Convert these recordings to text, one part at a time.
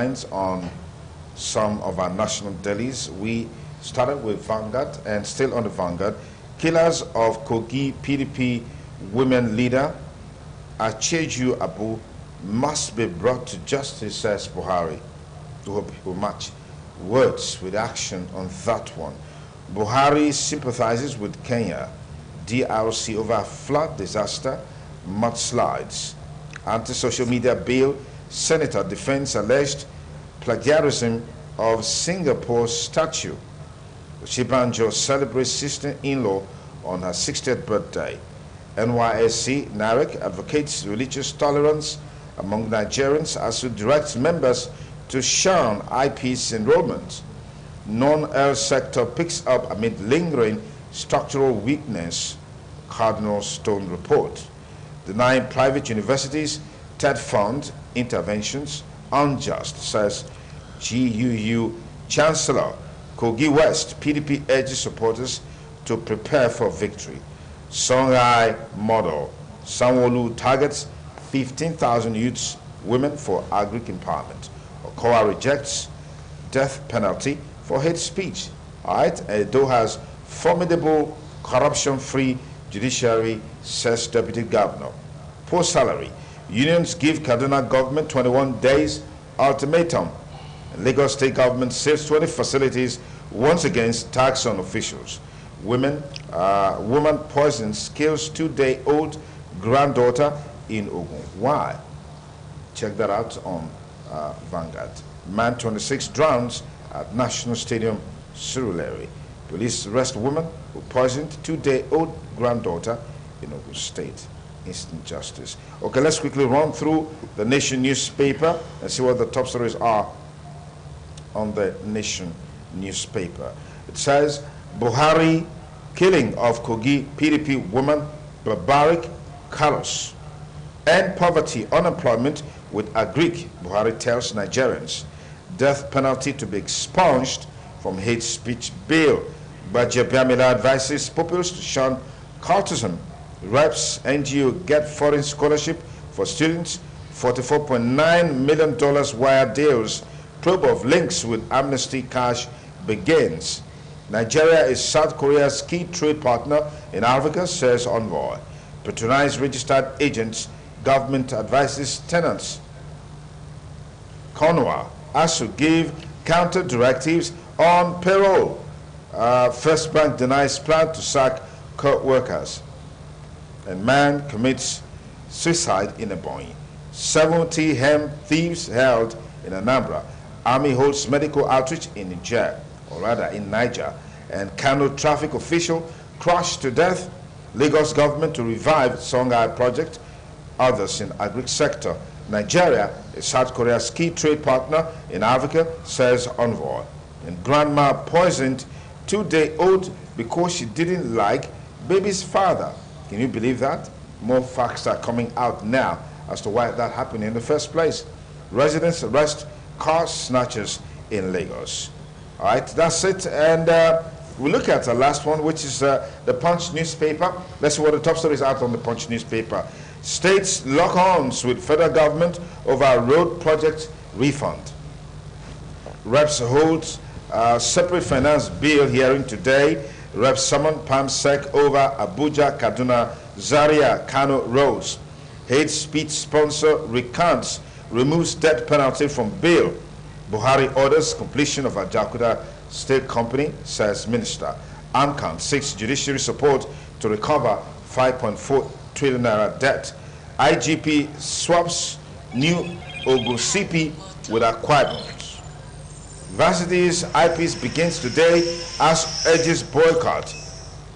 On some of our national dailies. We started with Vanguard, and still on the Vanguard, killers of Kogi PDP women leader Acheju Abu must be brought to justice, says Buhari. We hope he will match words with action on that one. Buhari sympathizes with Kenya DRC over flood disaster, mudslides. Anti-social media bill, Senator defends alleged plagiarism of Singapore's statue. Shibanjo celebrates sister-in-law on her 60th birthday. NYSC, NAREC, advocates religious tolerance among Nigerians as it directs members to shun IP's enrollment. Non-health sector picks up amid lingering structural weakness, Cardinal Stone report. Denying private universities TED fund interventions unjust, says GUU Chancellor. Kogi West, PDP urges supporters to prepare for victory. Songhai model. Sanwo-Olu targets 15,000 youths, women for agric empowerment. Okowa rejects death penalty for hate speech. All right, Edo has formidable corruption-free judiciary, says Deputy Governor. Poor salary. Unions give Kaduna government 21 days ultimatum. Lagos State government saves 20 facilities once against tax on officials. Woman poisons kills 2-day-old granddaughter in Ogun. Why? Check that out on Vanguard. Man 26 drowns at National Stadium, Surulere. Police arrest woman who poisoned 2-day-old granddaughter in Ogun State. Instant justice. Okay, let's quickly run through the Nation newspaper and see what the top stories are on the Nation newspaper. It says, Buhari killing of Kogi PDP woman barbaric, callous. End poverty, unemployment with agric, Buhari tells Nigerians. Death penalty to be expunged from hate speech bill. Baja Biamila advises pupils to shun cultism. Reps NGO get foreign scholarship for students. $44.9 million wire deals. Probe of links with Amnesty cash begins. Nigeria is South Korea's key trade partner in Africa, says envoy. Patronized registered agents, government advises tenants. Conwa ASU give counter directives on payroll. First Bank denies plan to sack court workers. And man commits suicide in Ebonyi. 70 hemp thieves held in Anambra. Army holds medical outreach in Niger, or rather in Niger. And Kano traffic official crushed to death. Lagos government to revive Songhai project. Others in agri sector. Nigeria is South Korea's key trade partner in Africa, says envoy. And grandma poisoned 2-day-old because she didn't like baby's father. Can you believe that? More facts are coming out now as to why that happened in the first place. Residents arrest car snatchers in Lagos. All right, that's it. And we look at the last one, which is the Punch newspaper. Let's see what the top story is out on the Punch newspaper. States lock arms with federal government over road project refund. Reps holds separate finance bill hearing today. Reps summon PAMSEC over Abuja, Kaduna, Zaria, Kano roads. Hate speech sponsor recants, removes death penalty from bill. Buhari orders completion of Ajakuta State Company, says Minister. AMCAN seeks judiciary support to recover 5.4 trillion naira debt. IGP swaps new Ogun CP with acquirement. Varsities IPs begins today as urges boycott.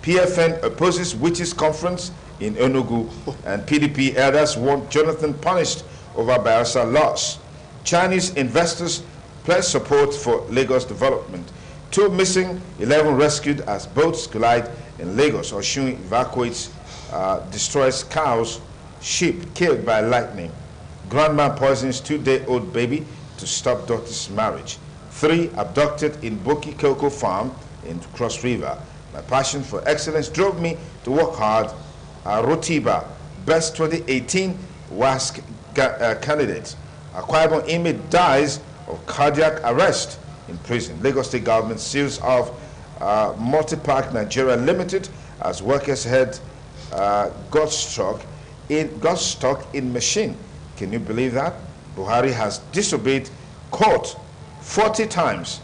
PFN opposes witches conference in Enugu, and PDP elders want Jonathan punished over Bayelsa loss. Chinese investors pledge support for Lagos development. 2 missing, 11 rescued as boats collide in Lagos. Oshun evacuates, destroys cows, sheep killed by lightning. Grandma poisons 2-day-old baby to stop daughter's marriage. 3 abducted in Boki Cocoa Farm in Cross River. My passion for excellence drove me to work hard. Rotiba, best 2018 WASC candidate. Akwa Ibom inmate dies of cardiac arrest in prison. Lagos State government seals off Multipark Nigeria Limited as workers had got stuck in machine. Can you believe that? Buhari has disobeyed court 40 times.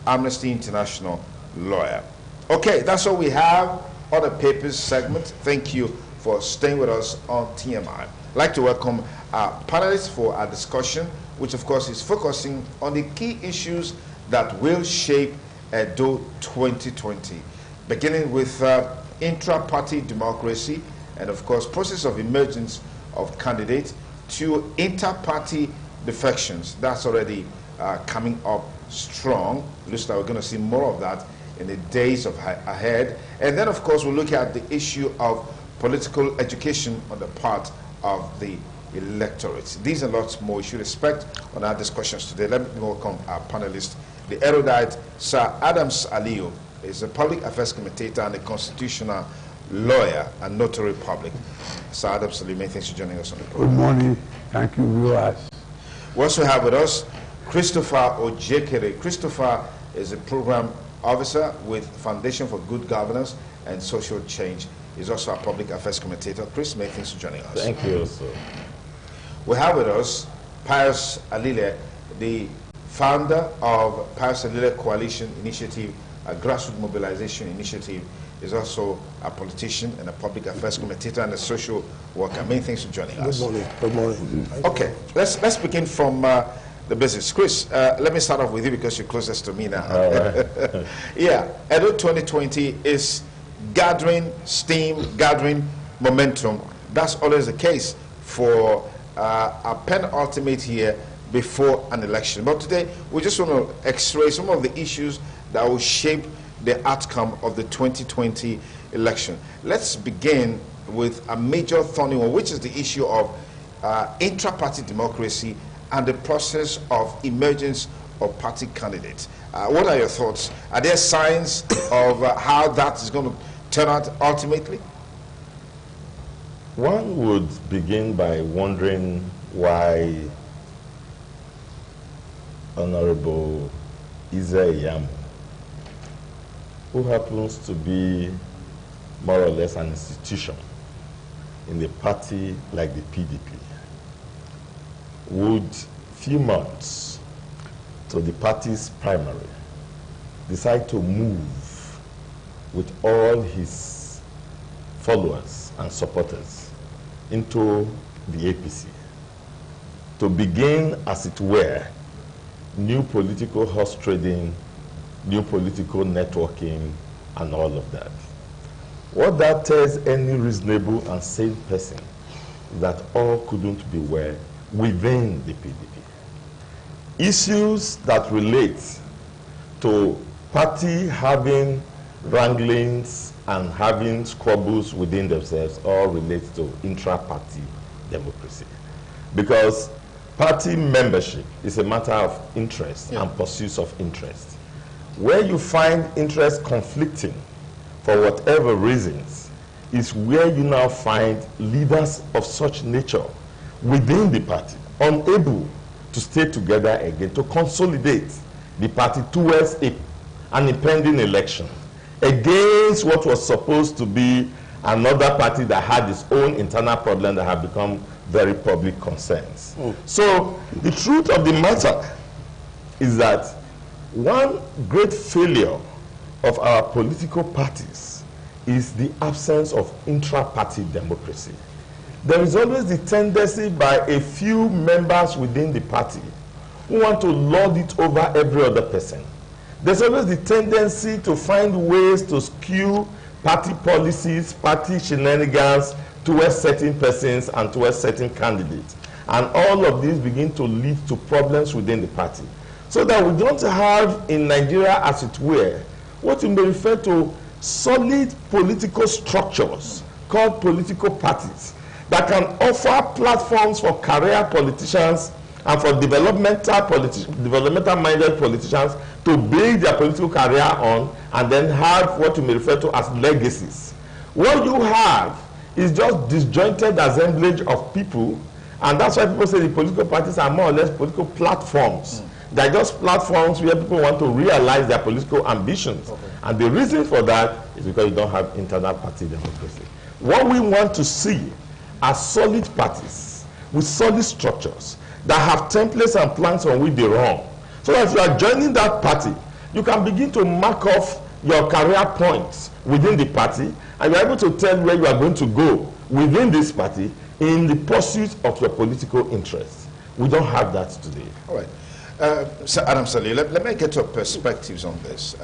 Amnesty International lawyer. Okay, that's all we have on the papers segment. Thank you for staying with us on TMI. I'd like to welcome our panelists for our discussion, which of course is focusing on the key issues that will shape Edo 2020, beginning with intra-party democracy and of course process of emergence of candidates to inter-party defections. That's already coming up strong. Looks like we're going to see more of that in the days ahead. And then of course we'll look at the issue of political education on the part of the electorate. These and lots more you should expect on our discussions today. Let me welcome our panelists. The erudite Sir Adams Aliyu is a public affairs commentator and a constitutional lawyer and notary public. Sir Adams Aliyu, many thanks for joining us on the program. Good morning. Thank you, viewers. We also have with us Christopher Ojekere. Christopher is a program officer with Foundation for Good Governance and Social Change. He's also a public affairs commentator. Chris, many thanks for joining us. Thank you, sir. We have with us Pius Alile, the founder of Pius Alile Coalition Initiative, a grassroots mobilization initiative. Is also a politician and a public affairs commentator and a social worker. Many thanks for joining us. Good morning. Good morning. Okay, let's begin from the business. Chris, let me start off with you because you're closest to me now. All right. Yeah, Edo 2020 is gathering steam, gathering momentum. That's always the case for a penultimate year before an election. But today, we just want to x-ray some of the issues that will shape the outcome of the 2020 election. Let's begin with a major thorny one, which is the issue of intra-party democracy and the process of emergence of party candidates. What are your thoughts? Are there signs of how that is going to turn out ultimately? One would begin by wondering why Honorable Ize-Iyamu, who happens to be more or less an institution in a party like the PDP, would few months to the party's primary decide to move with all his followers and supporters into the APC to begin, as it were, new political horse trading, new political networking, and all of that. What that tells any reasonable and sane person is that all couldn't be well within the PDP. Issues that relate to party having wranglings and having squabbles within themselves all relate to intra-party democracy. Because party membership is a matter of interest and pursuits of interest. Where you find interest conflicting for whatever reasons is where you now find leaders of such nature within the party unable to stay together again to consolidate the party towards an impending election against what was supposed to be another party that had its own internal problem that have become very public concerns. So the truth of the matter is that one great failure of our political parties is the absence of intra-party democracy. There is always the tendency by a few members within the party who want to lord it over every other person. There's always the tendency to find ways to skew party policies, party shenanigans towards certain persons and towards certain candidates. And all of these begin to lead to problems within the party. So that we don't have in Nigeria, as it were, what you may refer to solid political structures called political parties that can offer platforms for career politicians and for developmental-minded politicians to build their political career on and then have what you may refer to as legacies. What you have is just disjointed assemblage of people, and that's why people say the political parties are more or less political platforms They're just platforms where people want to realize their political ambitions. Okay. And the reason for that is because you don't have internal party democracy. What we want to see are solid parties with solid structures that have templates and plans on which they run. So if you are joining that party, you can begin to mark off your career points within the party, and you're able to tell where you are going to go within this party in the pursuit of your political interests. We don't have that today. All right. Sir Adam Salih, let me get your perspectives on this.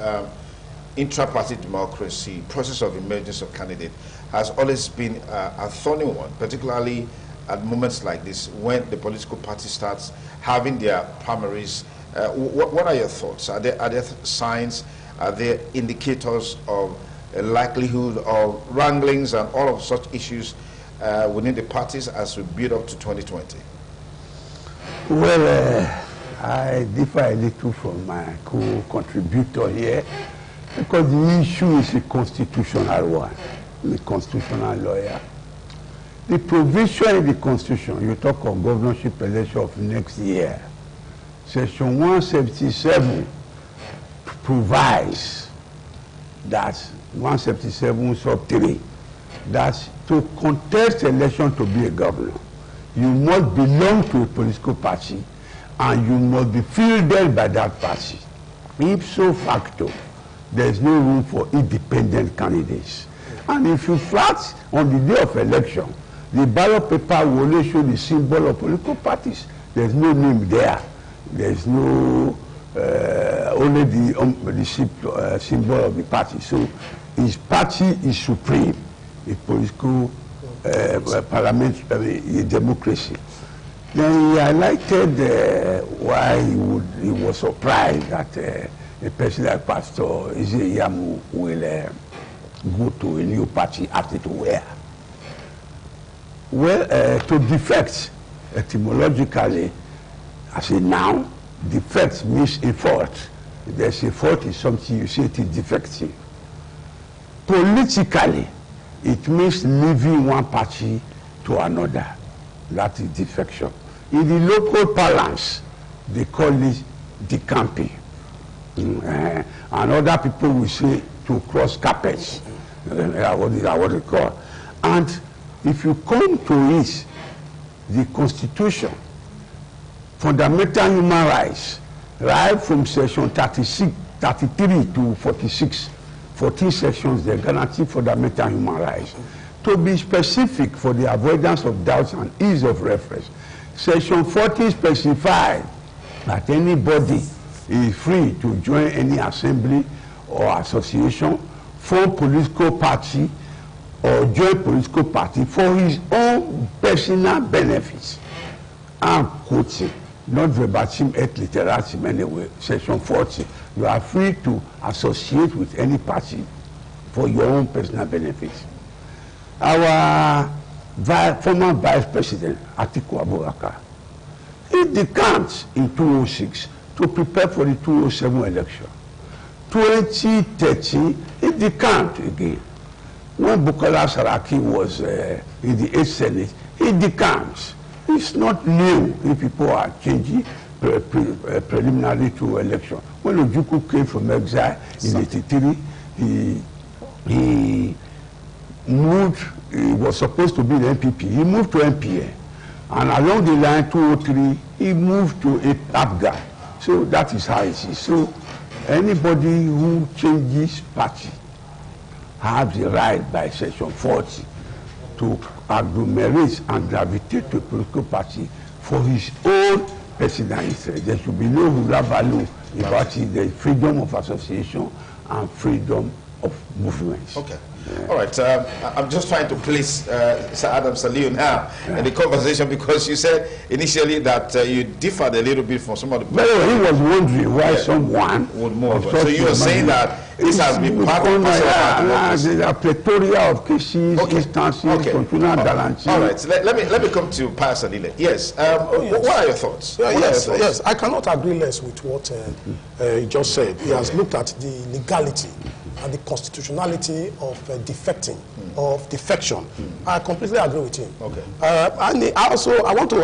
Intra-party democracy, process of emergence of candidate has always been a thorny one, particularly at moments like this when the political party starts having their primaries. What are your thoughts? Are there signs, are there indicators of a likelihood of wranglings and all of such issues within the parties as we build up to 2020? Well, I differ a little from my co-contributor here, because the issue is a constitutional one. I'm a constitutional lawyer. The provision in the Constitution, you talk of governorship election of next year, Section 177 provides that 177 sub 3, that to contest election to be a governor, you must belong to a political party and you must be fielded by that party. Ipso facto, there is no room for independent candidates. And if you flat on the day of election, the ballot paper will only show the symbol of political parties. There's no name there. There's no, only the symbol of the party. So his party is supreme, a political parliament, a democracy. Then he highlighted why he was surprised that a person like Pastor Izeyamu will go to a new party at it where. Well, to defect, etymologically, as a noun, defect means a fault. There's a fault in something, you say it is defective. Politically, it means leaving one party to another. That is defection. In the local parlance, they call it decamping. And other people will say to cross carpets. What is what they call. And if you come to it, the Constitution, fundamental human rights, right from section 36, 33 to 46, 14 sections, they guarantee fundamental human rights. To be specific, for the avoidance of doubts and ease of reference, section 40 specifies that anybody is free to join any assembly or association, form political party, or join political party for his own personal benefits. I'm quoting, not verbatim et literatim anyway, section 40. You are free to associate with any party for your own personal benefits. Our former Vice President, Atiku Abubakar, he decamped in 2006 to prepare for the 2007 election. 2013, he decamped again. When Bukola Saraki was in the 8th Senate, he decamps. It's not new if people are changing preliminary to election. When Ojukwu came from exile in 83, he moved, he was supposed to be the MPP. He moved to MPN. And along the line 203, he moved to APGA. So that is how it is. So anybody who changes party have the right by section 40 to agglomerate and gravitate to a political party for his own personal interest. There should be no rural value about it. There is freedom of association and freedom of movement. Okay. Yeah. All right. I'm just trying to place Sir Adam Salih now in the conversation, because you said initially that you differed a little bit from some of the. Well, he was wondering why someone would move. So you were saying that this has been part of democracy. There are plethora of cases, instances, continual guarantee. All right, let me come to Pastor Lile. Yes, what are your thoughts? Yes, I cannot agree less with what he just said. He has looked at the legality and the constitutionality of defection. I completely agree with him. Okay. And I wanted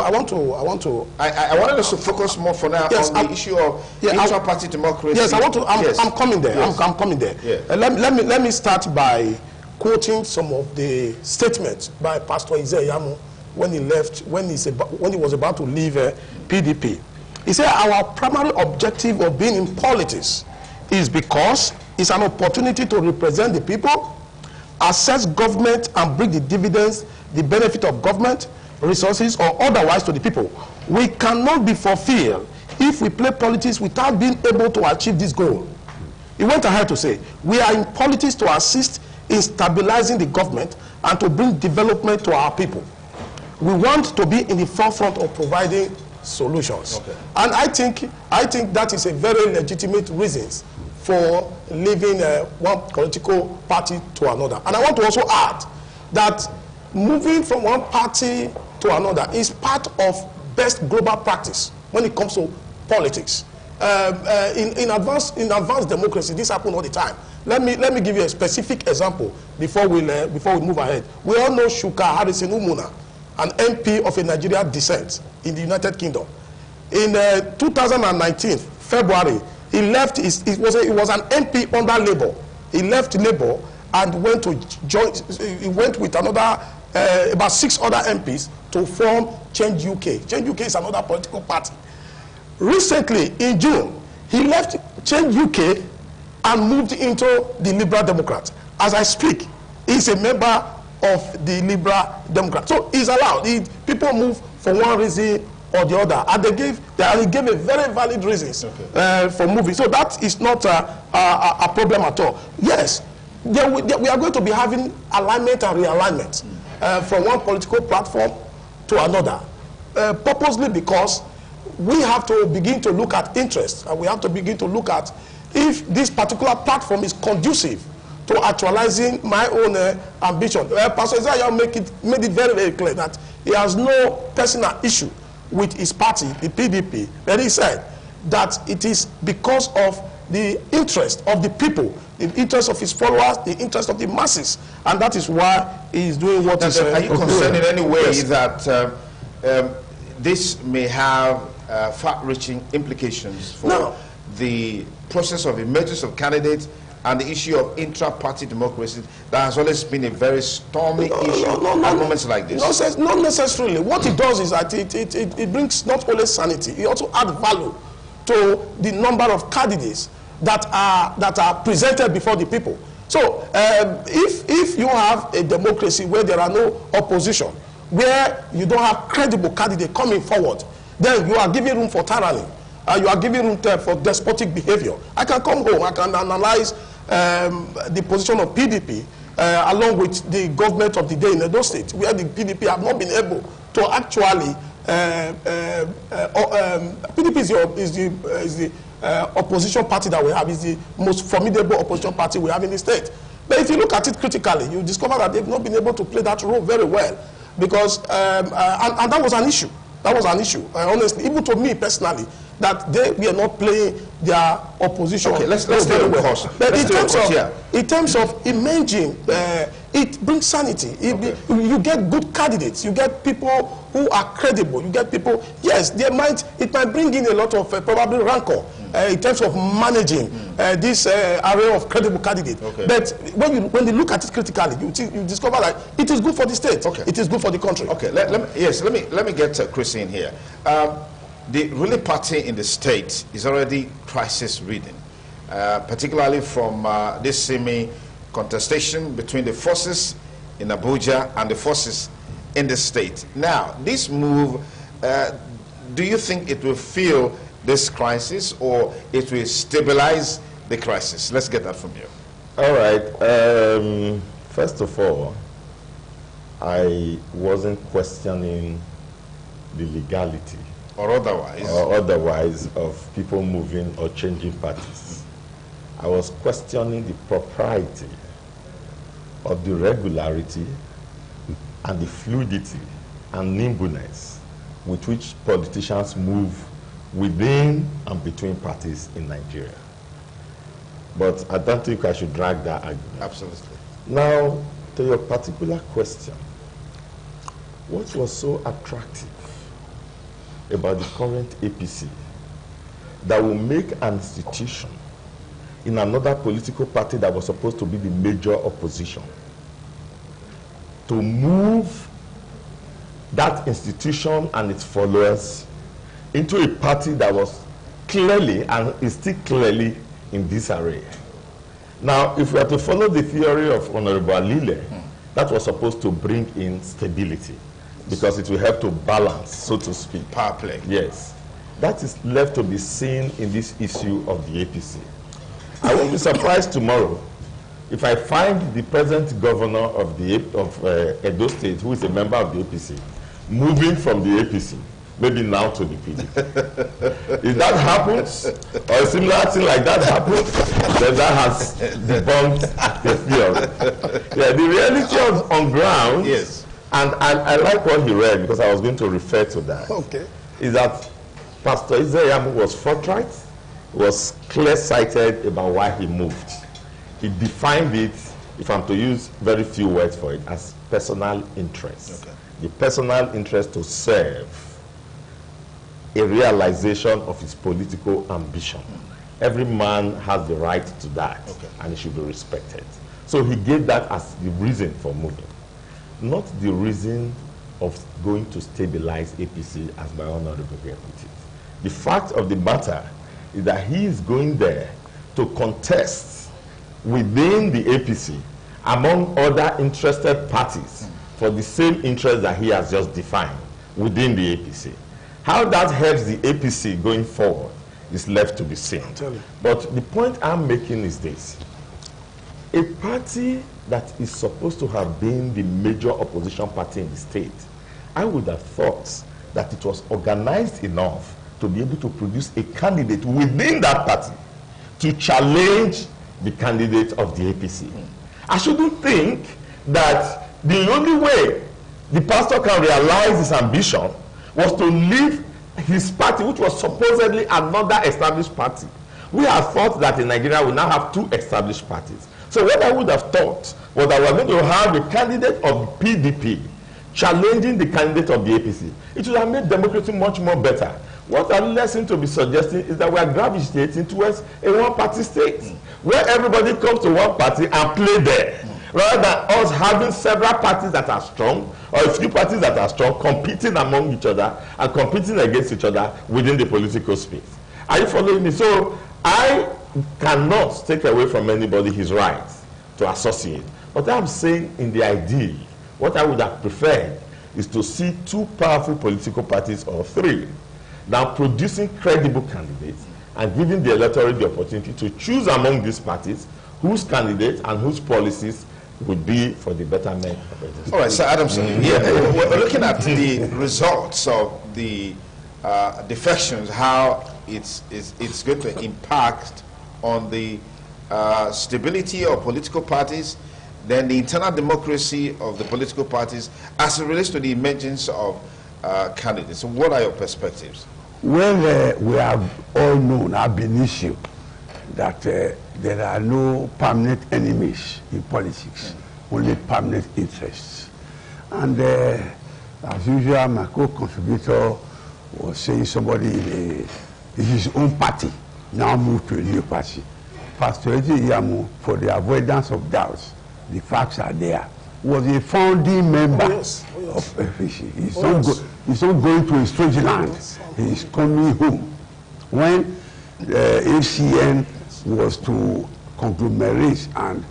us to focus more for now on the issue of intra-party democracy. Yes, I'm coming there. Yes. I'm coming there. Yeah. Let me start by quoting some of the statements by Pastor Izeyamu when he was about to leave PDP. He said, our primary objective of being in politics is because it's an opportunity to represent the people, assess government and bring the dividends, the benefit of government, resources or otherwise to the people. We cannot be fulfilled if we play politics without being able to achieve this goal. He went ahead to say, we are in politics to assist in stabilizing the government and to bring development to our people. We want to be in the forefront of providing solutions. Okay. And I think that is a very legitimate reason for leaving one political party to another. And I want to also add that moving from one party to another is part of best global practice when it comes to politics. In advanced democracy, this happens all the time. Let me give you a specific example before we move ahead. We all know Shuka Harrison Umuna, an MP of a Nigerian descent in the United Kingdom. In 2019, February, he left. He was an MP under Labour. He left Labour and went to join. He went with another about 6 other MPs to form Change UK. Change UK is another political party. Recently, in June, he left Change UK and moved into the Liberal Democrats. As I speak, he's a member of the Liberal Democrats. So he's allowed. People move for one reason or the other, and he gave a very valid reasons for moving. So that is not a problem at all. Yes, we are going to be having alignment and realignment from one political platform to another, purposely because we have to begin to look at interests, and we have to begin to look at if this particular platform is conducive to actualizing my own ambition. Pastor Isaiah made it very, very clear that he has no personal issue with his party, the PDP, but he said that it is because of the interest of the people, the interest of his followers, the interest of the masses, and that is why he is doing what he's doing. Are you concerned in any way that this may have far-reaching implications for the process of emergence of candidates and the issue of intra-party democracy that has always been a very stormy issue at moments like this? Not necessarily. What it does is that it brings not only sanity, it also adds value to the number of candidates that are presented before the people. So if you have a democracy where there are no opposition, where you don't have credible candidates coming forward, then you are giving room for tyranny. You are giving room for despotic behavior. I can come home, I can analyze the position of PDP along with the government of the day in Edo State, where the PDP have not been able to actually PDP is the opposition party that we have, is the most formidable opposition party we have in the state. But if you look at it critically, you discover that they've not been able to play that role very well, because and that was an issue. That was an issue, honestly, even to me personally, that they were not playing their opposition. Okay, let's very well. But in terms of emerging, it brings sanity. You get good candidates. You get people who are credible. You get people. Yes, it might bring in a lot of probably rancor in terms of managing this array of credible candidates. Okay. But when you look at it critically, you discover that it is good for the state. Okay. It is good for the country. Okay. Let me get Chris in here. The ruling party in the state is already crisis-ridden, particularly from this semi-contestation between the forces in Abuja and the forces in the state. Now, this move, do you think it will fill this crisis or it will stabilize the crisis? Let's get that from you. All right. First of all, I wasn't questioning the legality or otherwise of people moving or changing parties. I was questioning the propriety of the regularity and the fluidity and nimbleness with which politicians move within and between parties in Nigeria. But I don't think I should drag that argument. Absolutely. Now, to your particular question, what was so attractive about the current APC that will make an institution in another political party that was supposed to be the major opposition to move that institution and its followers into a party that was clearly and is still clearly in disarray? Now, if we are to follow the theory of Honorable Alile, that was supposed to bring in stability because it will help to balance, so to speak. Power play. Yes. That is left to be seen in this issue of the APC. I won't be surprised tomorrow if I find the present governor of Edo State, who is a member of the APC, moving from the APC, maybe now to the PDP. If that happens, or a similar thing like that happens, then that has debunked the theory. Yeah, the reality on ground, Yes. and I like what he read because I was going to refer to that, Okay. is that Pastor Izeyamu was forthright, was clear-sighted about why he moved. He defined it, if I'm to use very few words for it, as personal interest. Okay. The personal interest to serve a realization of his political ambition. Every man has the right to that, Okay. and it should be respected. So he gave that as the reason for moving, not the reason of going to stabilize APC, as my honorable here put it. The fact of the matter is that he is going there to contest within the APC among other interested parties for the same interest that he has just defined within the APC. How that helps the APC going forward is left to be seen. But the point I'm making is this. A party that is supposed to have been the major opposition party in the state, I would have thought that it was organized enough to be able to produce a candidate within that party to challenge the candidate of the APC. I shouldn't think that the only way the pastor can realize his ambition was to leave his party, which was supposedly another established party. We have thought that in Nigeria we now have two established parties. So what I would have thought was that we are going to have a candidate of PDP challenging the candidate of the APC. It would have made democracy much more better. What I listen to be suggesting is that we are gravitating towards a one-party state, where everybody comes to one party and play there, rather than us having several parties that are strong, or a few parties that are strong, competing among each other and competing against each other within the political space. Are you following me? So I cannot take away from anybody his right to associate. But I'm saying in the ideal, what I would have preferred is to see two powerful political parties or three now producing credible candidates and giving the electorate the opportunity to choose among these parties whose candidates and whose policies would be for the betterment of it. All right, Sir Adamson, we're looking at the results of the defections, how it's going to impact on the stability of political parties, then the internal democracy of the political parties as it relates to the emergence of candidates. So what are your perspectives? Well, we have all known, ab initio, that there are no permanent enemies in politics, only permanent interests. And as usual, my co-contributor was saying somebody in his own party now moved to a new party. Pastor Izeyamu, for the avoidance of doubts, the facts are there, was a founding member of FEC. He's not going to a strange land. He's coming home. When ACN was to conglomerate and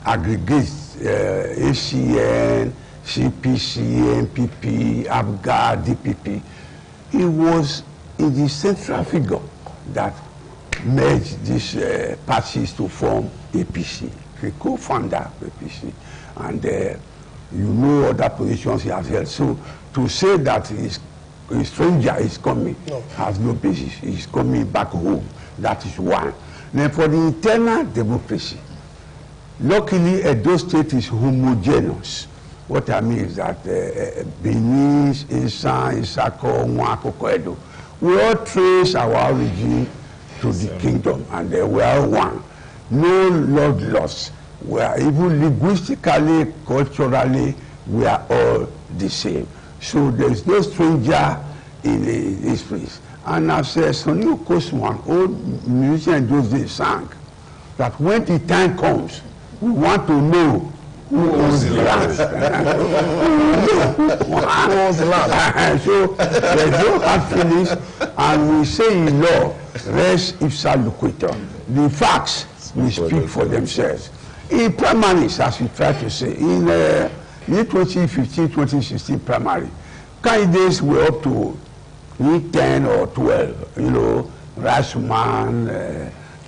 aggregate ACN, CPC, NPP, ABGA, DPP, he was in the central figure that merged these parties to form APC, the co-founder of APC. And you know other positions he has held. So to say that a stranger is coming has no basis. He's coming back home. That is one. Then for the internal democracy, luckily Edo State is homogeneous. What I mean is that Benin, Isan, Isako, Nwakoko, Edo, we all trace our origin to the kingdom, and we are one. No blood loss. We are even linguistically, culturally, we are all the same. So there is no stranger in this place. And as Sonny Okoswan, old musician in those days, sang that when the time comes, we want to know who owns the land. Who owns the land? So there's no hard feelings, and we say in law, res ipsa loquitur. The facts will speak for themselves. In primaries, as we try to say, in year 2015, 2016 primary, candidates were up to 10 or 12, you know, Rashman,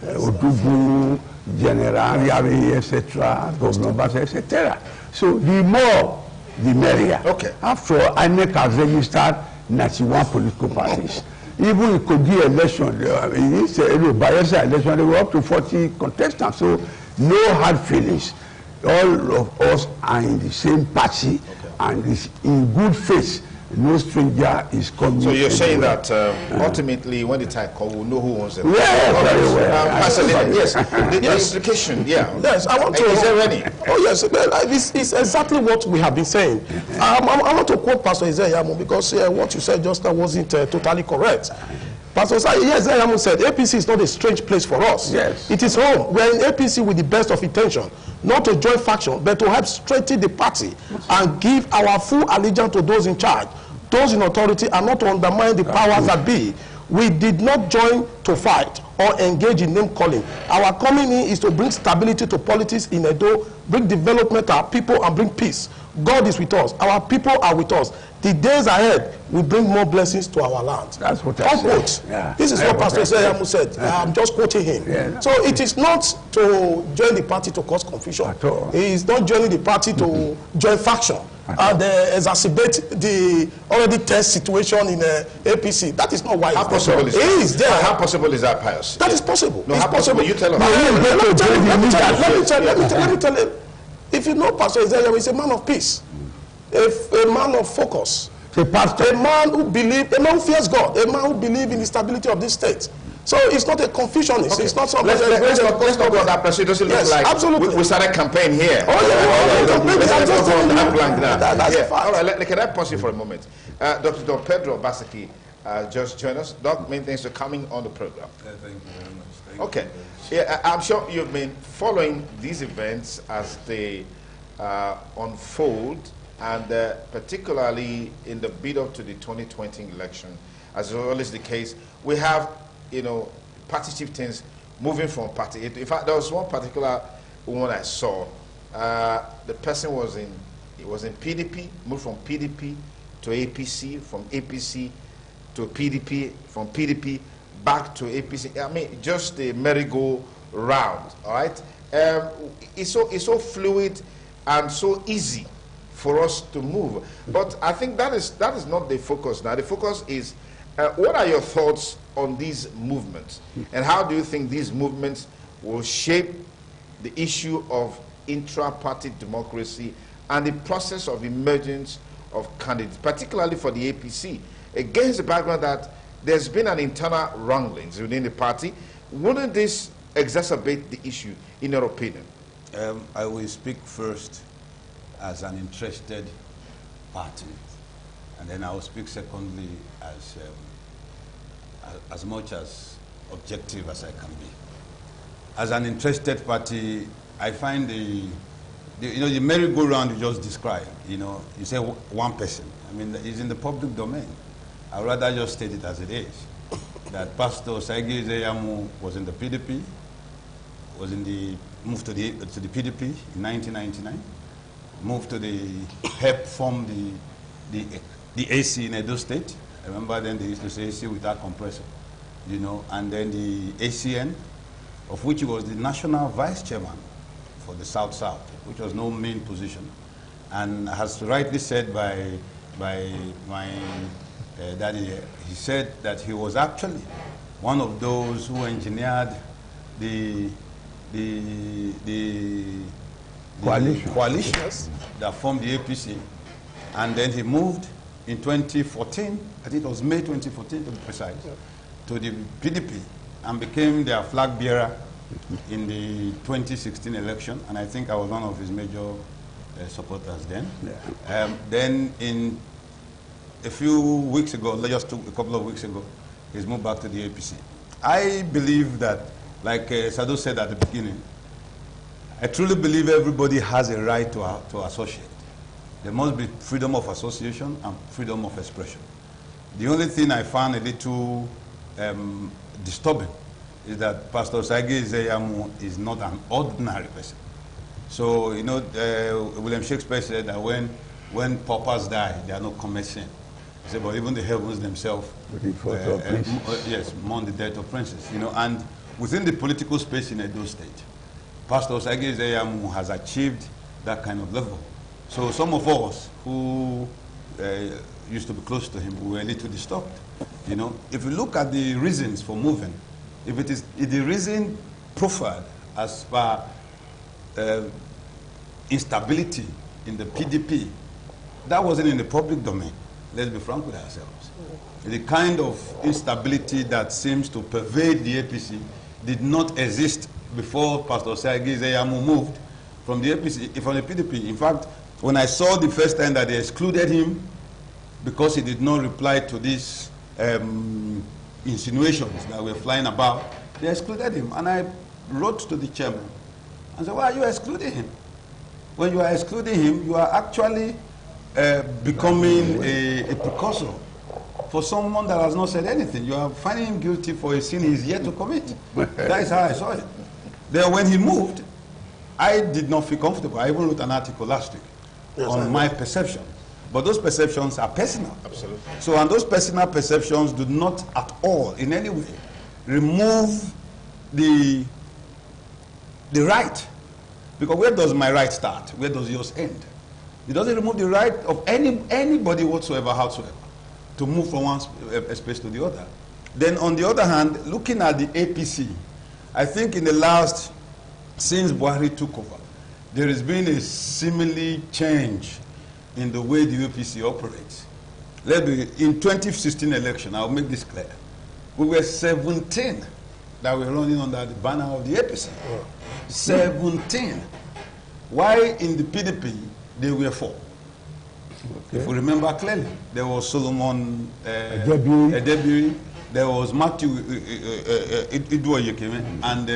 Odubu, General, Yari, etc., Governor Bass, etc. So the more, the merrier. Okay. After all, INEC has registered 91 political parties. Even in Kogi election, in this Bayelsa election, there were up to 40 contestants. So no hard feelings. All of us are in the same party, and it's in good faith. No stranger is coming. So you're saying that ultimately, when the time comes, we'll know who owns it. Yeah, very well. Yes, the justification. Yeah. Yes, I want to. Is there any? Oh yes, this is exactly what we have been saying. I want to quote Pastor Isaiah because what you said just now wasn't totally correct. Pastor Isaiah said, APC is not a strange place for us. Yes. It is home. We are in APC with the best of intention, not to join faction, but to help strengthen the party and give our full allegiance to those in charge, those in authority, and not to undermine the powers that be. We did not join to fight or engage in name calling. Our coming in is to bring stability to politics in Edo, bring development to our people, and bring peace. God is with us. Our people are with us. The days ahead will bring more blessings to our land. That's what I said. Yeah. This is what Pastor Isaiah said. I'm just quoting him. Yeah. So it is not to join the party to cause confusion. At all. He is not joining the party to join faction and exacerbate the already tense situation in APC. That is not why. How possible is he that? is there. How possible is that, Pius? That is possible. No, it's how possible? You tell us. Let me tell you. If you know Pastor Isaiah, he's a man of peace, a man of focus, a man who believes, a man who fears God, a man who believes in the stability of this state. So it's not a confusionist. Okay. It's not something. Let's talk about that. It doesn't look like absolutely. We started campaign here. Let's talk about that blank now. That's a fact. All right, can I pause you for a moment? Dr. Don Pedro Basaki just joined us. Doc, many thanks for coming on the program. Thank you very much. Okay. Yeah, I'm sure you've been following these events as they unfold, and particularly in the build-up to the 2020 election. As is always the case, we have, party chieftains moving from party. In fact, there was one particular one I saw. The person was in PDP, moved from PDP to APC, from APC to PDP, from PDP back to APC. I mean, just the merry-go-round, all right? It's so fluid and so easy for us to move. But I think that is not the focus now. The focus is, what are your thoughts on these movements? And how do you think these movements will shape the issue of intra-party democracy and the process of emergence of candidates, particularly for the APC, against the background that there's been an internal wranglings within the party? Wouldn't this exacerbate the issue, in your opinion? I will speak first as an interested party, and then I will speak secondly as much as objective as I can be. As an interested party, I find the merry-go-round you just described. You say one person. I mean, it's in the public domain. I'd rather just state it as it is. That Pastor Saigi Zeyamu was in the PDP, moved to the PDP in 1999, moved to the HEP, formed the AC in Edo State. I remember then they used to say AC without compressor, and then the ACN, of which he was the national vice chairman for the South-South, which was no main position. And as rightly said by my daddy, he said that he was actually one of those who engineered the Coalition. that formed the APC, and then he moved in 2014, I think it was May 2014 to be precise, to the PDP and became their flag bearer in the 2016 election, and I think I was one of his major supporters then. Yeah. Then in a few weeks ago, just a couple of weeks ago, he's moved back to the APC. I believe that, like Sado said at the beginning, I truly believe everybody has a right to associate. There must be freedom of association and freedom of expression. The only thing I found a little disturbing is that Pastor Sagi Zeyamu is not an ordinary person. So, you know, William Shakespeare said that when paupers die, they are not commercial. He said, but even the heavens themselves, yes, mourn the death of princes. You know, and within the political space in Edo State, Pastor Sagi Zeyamu has achieved that kind of level. So some of us who used to be close to him, we were a little disturbed. You know, if you look at the reasons for moving, if the reason proffered as far instability in the PDP, that wasn't in the public domain. Let's be frank with ourselves. The kind of instability that seems to pervade the APC did not exist before Pastor Sagi Zeyamu moved from the APC, from the PDP. In fact, when I saw the first time that they excluded him because he did not reply to these insinuations that were flying about, they excluded him. And I wrote to the chairman and said, why are you excluding him? When you are excluding him, you are actually becoming a precursor for someone that has not said anything. You are finding him guilty for a sin he's yet to commit. That is how I saw it. Then when he moved, I did not feel comfortable. I even wrote an article last week on my perception. But those perceptions are personal. Absolutely. So, and those personal perceptions do not at all, in any way, remove the right. Because where does my right start? Where does yours end? It doesn't remove the right of anybody whatsoever, howsoever, to move from one space to the other. Then on the other hand, looking at the APC, I think in the last, since Buhari took over, there has been a seemingly change in the way the APC operates. In 2016 election, I'll make this clear, we were 17 that were running under the banner of the APC. 17. Why in the PDP, they were 4. Okay. If we remember clearly, there was Solomon Edebiri, there was Matthew Idwoyekeme, and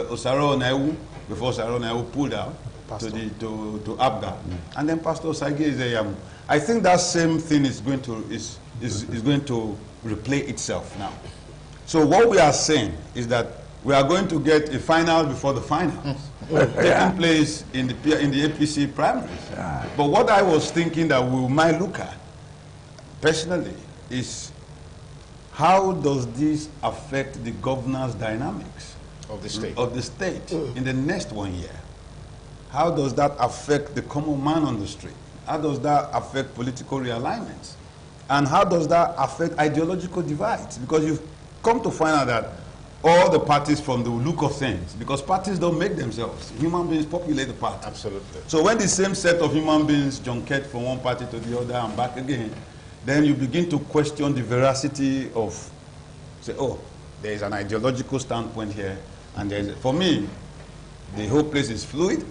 Osaro Onaiwu, before Osaro Onaiwu pulled out to Abga, and then Pastor Sagi Zeyamu. I think that same thing is going to replay itself now. So what we are saying is that we are going to get a final before the finals taking place in the APC primaries. But what I was thinking that we might look at personally is how does this affect the governance dynamics of the state, in the next 1 year? How does that affect the common man on the street? How does that affect political realignments? And how does that affect ideological divides? Because you've come to find out that all the parties, from the look of things, because parties don't make themselves, human beings populate the party. Absolutely. So when the same set of human beings junket from one party to the other and back again, then you begin to question the veracity of, say, oh, there is an ideological standpoint here, and for me, the whole place is fluid,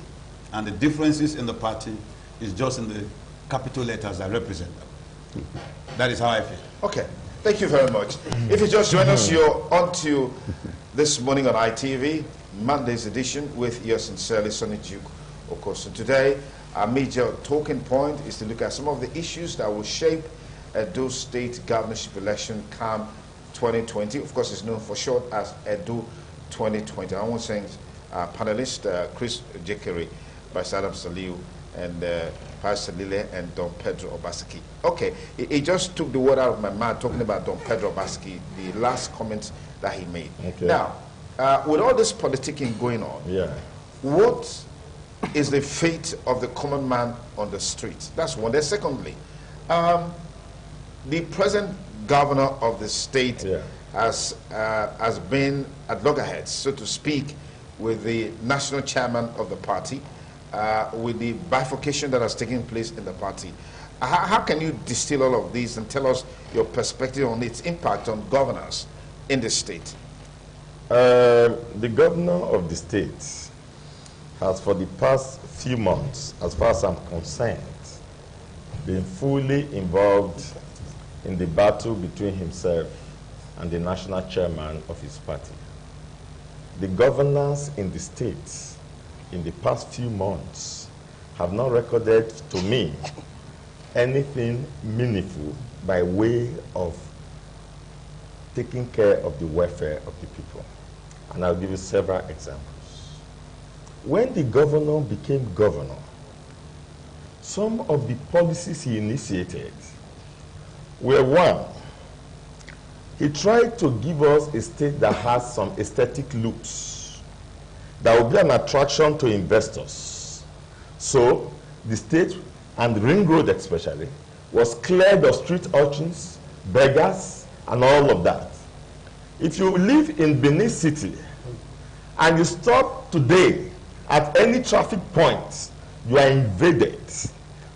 and the differences in the party is just in the capital letters that represent them. That is how I feel. Okay. Thank you very much. If you just join us, you're on to This Morning on ITV, Monday's edition with yours sincerely, Sonny Duke Okosun. Today, our major talking point is to look at some of the issues that will shape Edo State governorship election come 2020. Of course, it's known for short as Edo 2020. I want to thank panelists, Chris Jekere, Vice Adam Saliu, and Pastor Lile and Don Pedro Obaseki. Okay, he just took the word out of my mouth talking about Don Pedro Obaseki, the last comments that he made. Okay. Now, with all this politicking going on, what is the fate of the common man on the streets? That's one. Then secondly, the present governor of the state has been at loggerheads, so to speak, with the national chairman of the party, with the bifurcation that has taken place in the party. How can you distill all of these and tell us your perspective on its impact on governance in the state? The governor of the state has, for the past few months, as far as I'm concerned, been fully involved in the battle between himself and the national chairman of his party. The governors in the state in the past few months have not recorded to me anything meaningful by way of taking care of the welfare of the people. And I'll give you several examples. When the governor became governor, some of the policies he initiated were, one, he tried to give us a state that has some aesthetic looks that will be an attraction to investors. So the state, and the Ring Road especially, was cleared of street urchins, beggars, and all of that. If you live in Benin City and you stop today at any traffic point, you are invaded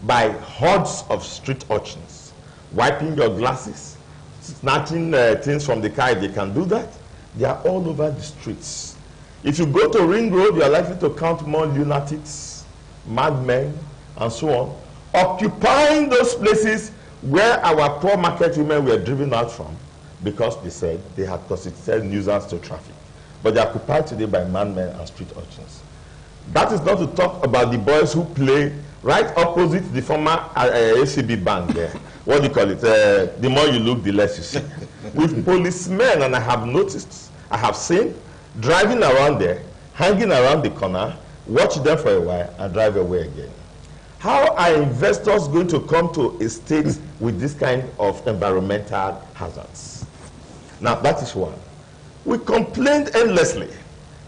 by hordes of street urchins, wiping your glasses, snatching things from the car if they can do that. They are all over the streets. If you go to Ring Road, you are likely to count more lunatics, madmen, and so on, occupying those places where our poor market women were driven out from because they said they had constituted nuisance to traffic. But they are occupied today by madmen and street urchins. That is not to talk about the boys who play right opposite the former ACB bank there. What do you call it? The more you look, the less you see. With policemen, and I have noticed, I have seen, driving around there, hanging around the corner, watch them for a while, and drive away again. How are investors going to come to a state with this kind of environmental hazards? Now, that is one. We complained endlessly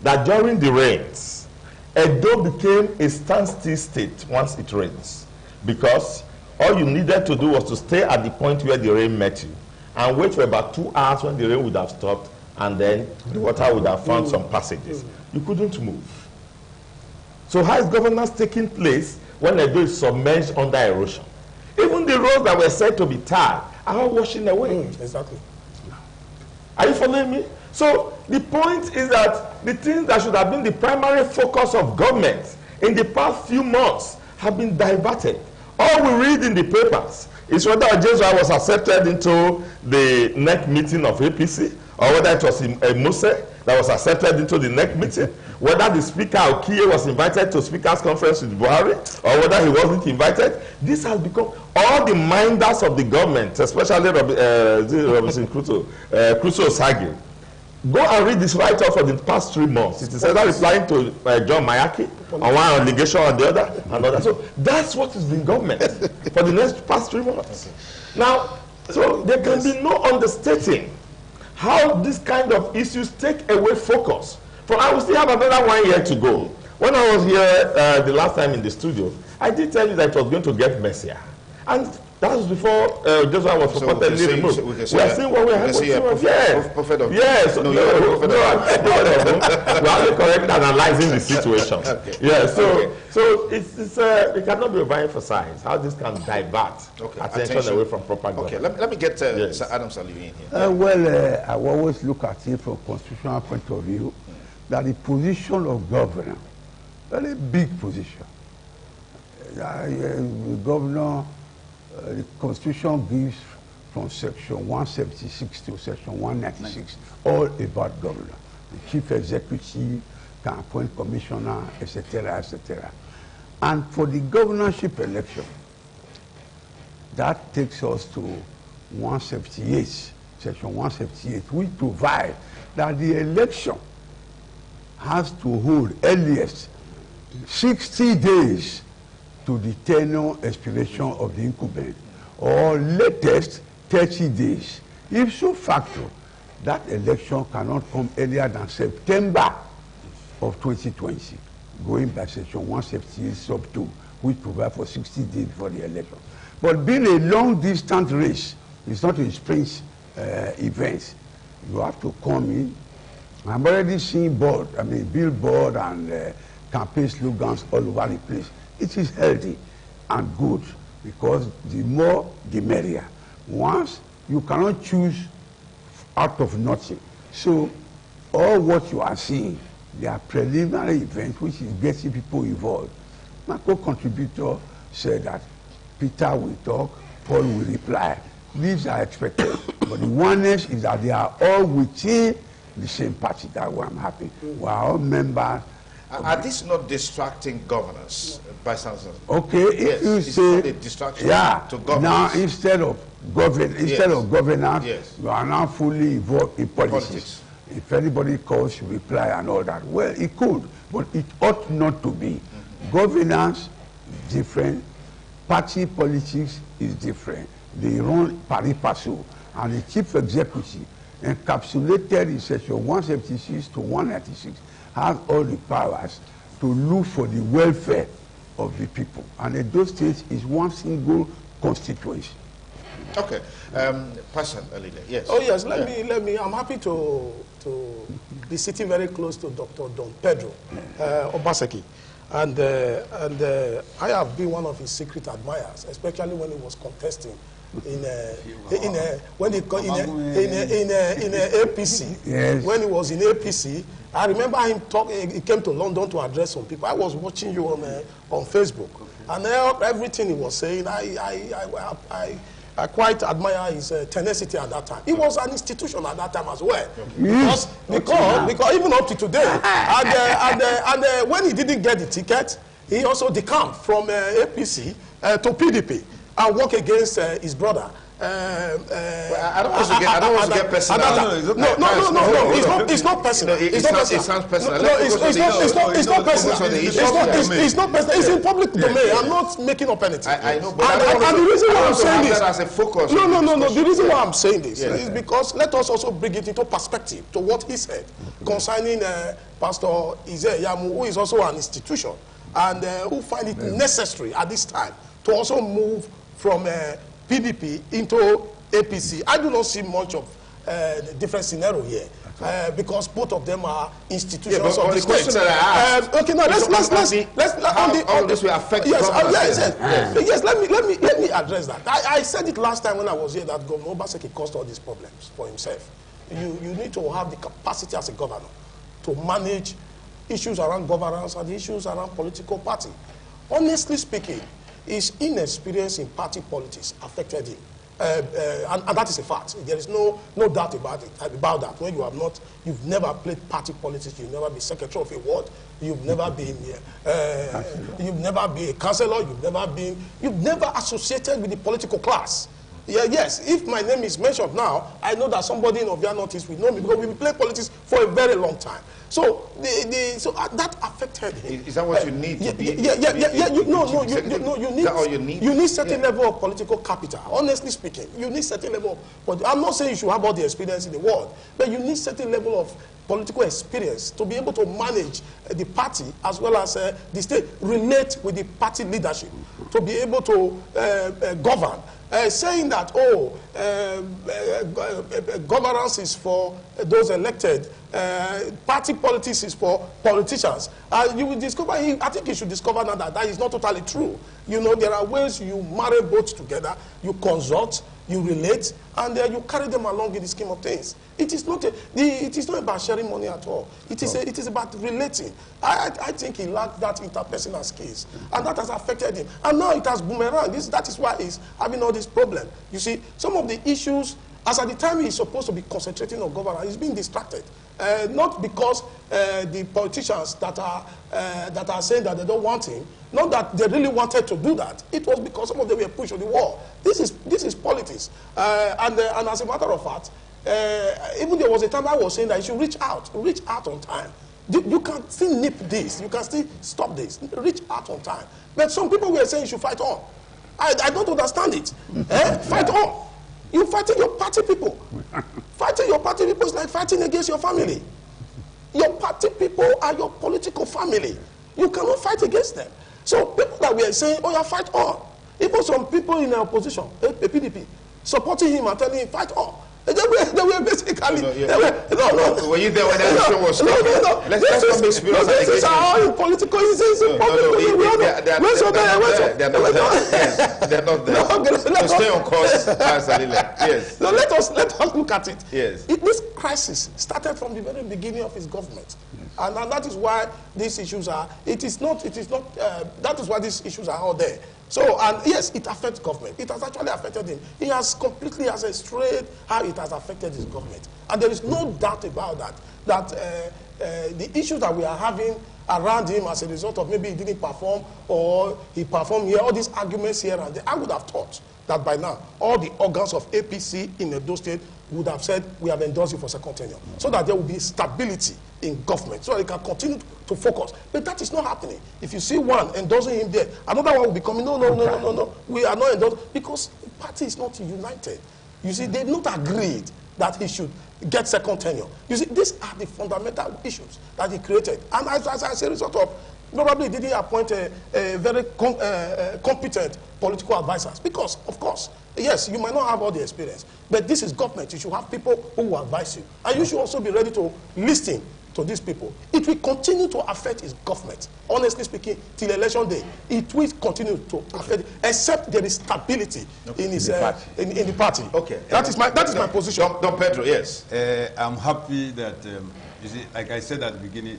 that during the rains, Edo became a standstill state once it rains, because all you needed to do was to stay at the point where the rain met you and wait for about 2 hours when the rain would have stopped, and then the water would have found some passages. You couldn't move. So how is governance taking place when Edo is submerged under erosion? Even the roads that were said to be tarred are all washing away. Exactly. Are you following me? So the point is that the things that should have been the primary focus of government in the past few months have been diverted. All we read in the papers is whether Ojezwa was accepted into the NEC meeting of APC, or whether it was Mose that was accepted into the NEC meeting, whether the Speaker Okiye was invited to Speaker's conference with Buhari, or whether he wasn't invited. This has become all the minders of the government, especially Robinson Crusoe Sagi. Go and read this write-up for the past 3 months. It is either replying to John Mayaki on one allegation or the other, and other. So that's what is the government for the past 3 months. Now, so there can be no understating how this kind of issues take away focus. For I will still have another 1 year to go. When I was here the last time in the studio, I did tell you that it was going to get messier. And that was before Joshua was purportedly removed. We are seeing what we are having. Yes. Yes. No, we are correct analyzing the situation. Okay. Yeah. So it cannot be overemphasized how this can divert attention away from proper government. Okay. Let me get Sir Adam Saliu in here. I always look at it from a constitutional point of view that the position of governor, very big position. The governor. The Constitution gives from section 176 to section 196 all about governor. The chief executive can appoint commissioner, etc., etc. And for the governorship election, that takes us to 178, section 178, which provides that the election has to hold earliest 60 days to the tenure expiration of the incumbent, or latest 30 days. If so facto, that election cannot come earlier than September of 2020, going by section 178 sub 2, which provides for 60 days before the election. But being a long distance race, it's not a sprint event. you have to come in. I'm already seeing billboard and campaign slogans all over the place. It is healthy and good because the more the merrier. Once you cannot choose out of nothing. So all what you are seeing, they are preliminary events which is getting people involved. My co-contributor said that Peter will talk, Paul will reply. These are expected. But the oneness is that they are all within the same party. That way I'm happy. We are all members. Are these not distracting governors, by some sense? Okay, Yes, if you it's say, not a distraction to governors. now instead of governance, Yes. you are now fully involved in politics. Politics. If anybody calls, you reply and all that. Well, it could, but it ought not to be. Governance is different. Party politics is different. They run pari passu, and the chief executive, encapsulated in section 176 to 196, has all the powers to look for the welfare of the people. And Edo State is one single constituency. Okay, Pastor Alile, yes. Oh yes, let me. I'm happy to be sitting very close to Dr. Don Pedro Obaseki, and I have been one of his secret admirers, especially when he was contesting in APC. Yes. When he was in APC, I remember him talking. He came to London to address some people. I was watching you on Facebook, and everything he was saying, I quite admire his tenacity at that time. He was an institution at that time as well, because even up to today, and when he didn't get the ticket, he also decamped from APC to PDP and worked against his brother. I don't want to get personal. No, it's not personal. It sounds personal. No, it's not personal. It's not personal. It's in public domain. I'm not making up anything. I know, but and the reason why I'm saying this, as a focus. No. The reason why I'm saying this is because let us also bring it into perspective to what he said concerning Pastor Ize Yamu, who is also an institution and who find it necessary at this time to also move from PDP into APC. I do not see much of the different scenario here because both of them are institutions of the state. Okay, now how this will affect yes. Let me address that. I said it last time when I was here that Governor Obaseki caused all these problems for himself. You need to have the capacity as a governor to manage issues around governance and issues around political party. Honestly speaking, his inexperience in party politics affected him. And that is a fact. There is no doubt about that. When you've never played party politics, you've never been secretary of a ward, you've never been a councillor, you've never associated with the political class. Yes, if my name is mentioned now, I know that somebody in Ovia Northeast will know me because we've played politics for a very long time. So that affected him. Is that what you need to be? You need certain level of political capital. Honestly speaking, you need certain level of. I'm not saying you should have all the experience in the world, but you need certain level of political experience to be able to manage the party as well as the state, relate with the party leadership, to be able to govern. Saying that, governance is for those elected, party politics is for politicians. You will discover, I think you should discover now that is not totally true. You know, there are ways you marry both together, you consult, you relate, and you carry them along in the scheme of things. It is not about sharing money at all. It is about relating. I think he lacked that interpersonal skills, and that has affected him. And now it has boomerang. That is why he's having all this problem. You see, some of the issues, as at the time he's supposed to be concentrating on governance, he's being distracted. Not because the politicians that are saying that they don't want him, not that they really wanted to do that. It was because some of them were pushed to the wall. This is politics. And as a matter of fact, even there was a time I was saying that you should reach out on time. You can still nip this, you can still stop this, reach out on time. But some people were saying you should fight on. I don't understand it. Fight on. You're fighting your party people. Fighting your party people is like fighting against your family. Your party people are your political family. You cannot fight against them. So people that were saying, oh, yeah, fight on. Even some people in the opposition, PDP, supporting him and telling him, fight on. They were basically. No, yeah. No. Were you there when that issue was No. Let's not mix spirits. This is how in political issues. They're not there. So stay on course, yes. No, let us look at it. Yes. This crisis started from the very beginning of his government, and that is why these issues are. That is why these issues are all there. So, and yes, it affects government. It has actually affected him. He has completely strayed how it has affected his government. And there is no doubt about that, the issues that we are having around him as a result of maybe he didn't perform or he performed here, all these arguments here and there, I would have thought that by now, all the organs of APC in Edo State would have said, we have endorsed you for second tenure, so that there will be stability in government, so that they can continue to focus. But that is not happening. If you see one endorsing him there, another one will be coming, no, we are not endorsed, because the party is not united. You see, they've not agreed that he should get second tenure. You see, these are the fundamental issues that he created. And as a result of, probably didn't appoint a very competent political advisors, because, of course, yes, you might not have all the experience, but this is government. You should have people who will advise you. And you should also be ready to listen to these people. It will continue to affect his government, honestly speaking, till election day. It will continue to affect it, except there is stability in his in the party. Okay. That is my position. Don Pedro, yes. I'm happy that, you see, like I said at the beginning,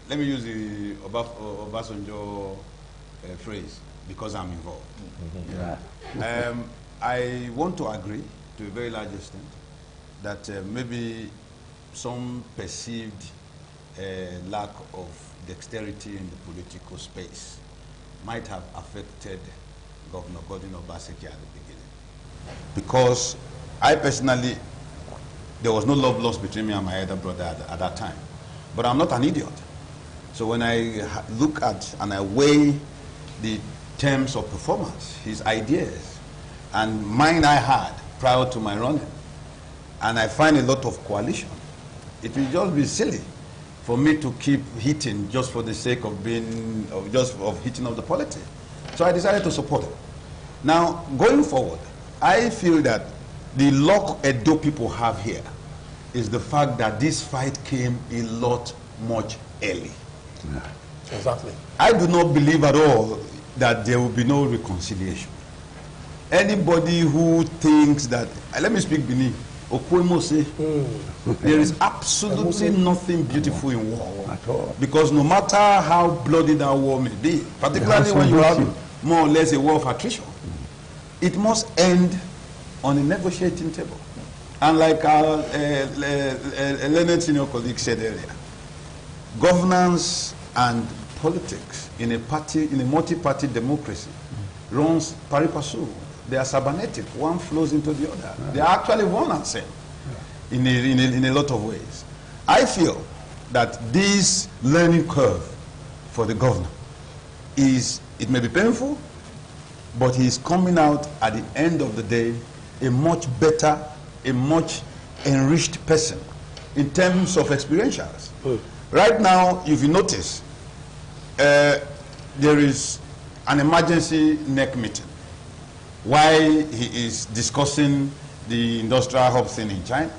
let me use the Obasanjo phrase, because I'm involved. I want to agree to a very large extent that maybe some perceived lack of dexterity in the political space might have affected Governor Godwin Obaseki at the beginning. Because I personally, there was no love lost between me and my elder brother at that time. But I'm not an idiot. So when I look at and I weigh the terms of performance, his ideas, and mine I had prior to my running, and I find a lot of coalition, it will just be silly for me to keep hitting just for the sake of hitting of the politics. So I decided to support it. Now, going forward, I feel that the luck Edo people have here is the fact that this fight came a lot much early. Yeah. Exactly. I do not believe at all that there will be no reconciliation. Anybody who thinks that, let me speak Benin, there is absolutely nothing beautiful in war. At all. Because no matter how bloody that war may be, particularly when you have more or less a war of attrition, it must end on a negotiating table. And like our learned senior colleague said earlier, governance and politics in a multi-party democracy runs pari passu. They are cybernetic. One flows into the other. Right. They are actually one and same in a lot of ways. I feel that this learning curve for the governor it may be painful, but he is coming out at the end of the day a much better, a much enriched person in terms of experientials. Right now, if you notice, there is an emergency NEC meeting while he is discussing the industrial hub thing in China.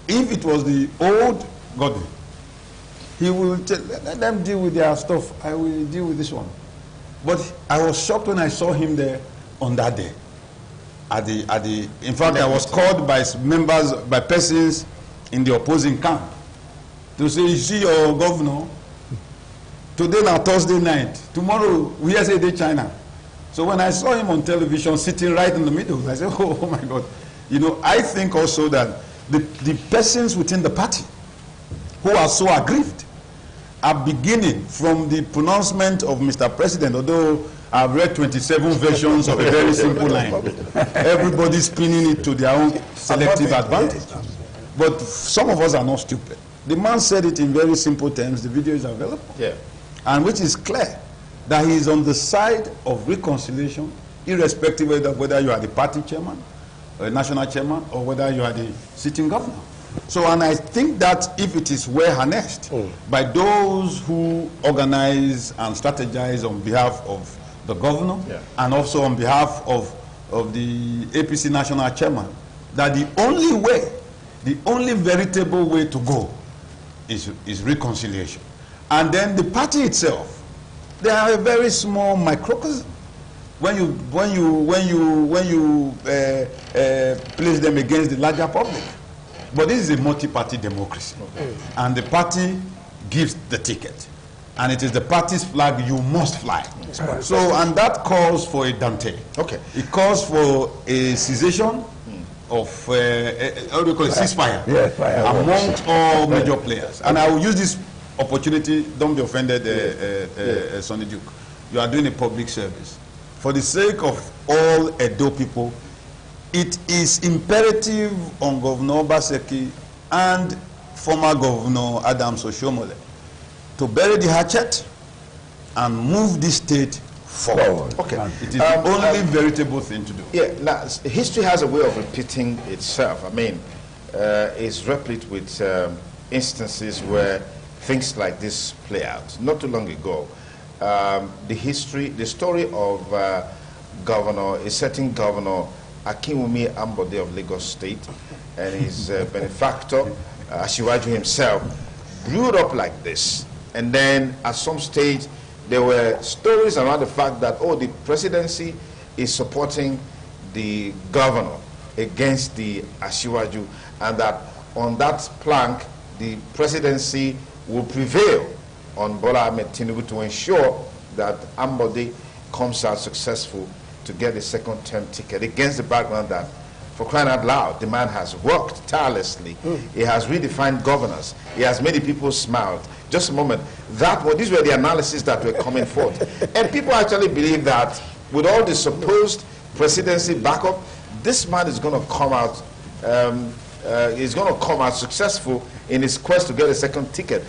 If it was the old Godwin, he will let them deal with their stuff. I will deal with this one. But I was shocked when I saw him there on that day. In fact, I was called by members, by persons in the opposing camp to say, you see your governor, today now Thursday night, tomorrow we hear say they China. So when I saw him on television sitting right in the middle, I said, oh my God. You know, I think also that the persons within the party who are so aggrieved are beginning from the pronouncement of Mr. President, although I've read 27 versions of a very simple line. Everybody spinning it to their own selective advantage. But some of us are not stupid. The man said it in very simple terms. The video is available. Yeah. And which is clear that he is on the side of reconciliation, irrespective of whether you are the party chairman, or a national chairman, or whether you are the sitting governor. So, and I think that if it is well harnessed by those who organize and strategize on behalf of the governor, and also on behalf of the APC national chairman, that the only veritable way to go is reconciliation. And then the party itself, they are a very small microcosm. When you place them against the larger public. But this is a multi-party democracy, and the party gives the ticket, and it is the party's flag you must fly. So, and that calls for a Dante. Okay. It calls for a cessation of how do you call it, ceasefire, amongst all major players. And I will use this opportunity. Don't be offended, Sonny Duke. You are doing a public service. For the sake of all Edo people, it is imperative on Governor Obaseki and former Governor Adams Oshomole to bury the hatchet and move this state forward. Okay. It is the only veritable thing to do. Yeah, now, history has a way of repeating itself. I mean, it's replete with instances where things like this play out. Not too long ago, the story of a certain governor, Akinwumi Ambode of Lagos State, and his benefactor, Asiwaju himself, brewed up like this. And then at some stage, there were stories around the fact that, oh, the presidency is supporting the governor against the Asiwaju, and that on that plank, the presidency will prevail on Bola Ahmed Tinubu to ensure that Ambode comes out successful to get a second-term ticket, against the background that, for crying out loud, the man has worked tirelessly. He has redefined governance. He has made the people smile. Just a moment. These were the analysis that were coming forth. And people actually believe that with all the supposed presidency backup, this man is going to come out successful in his quest to get a second ticket.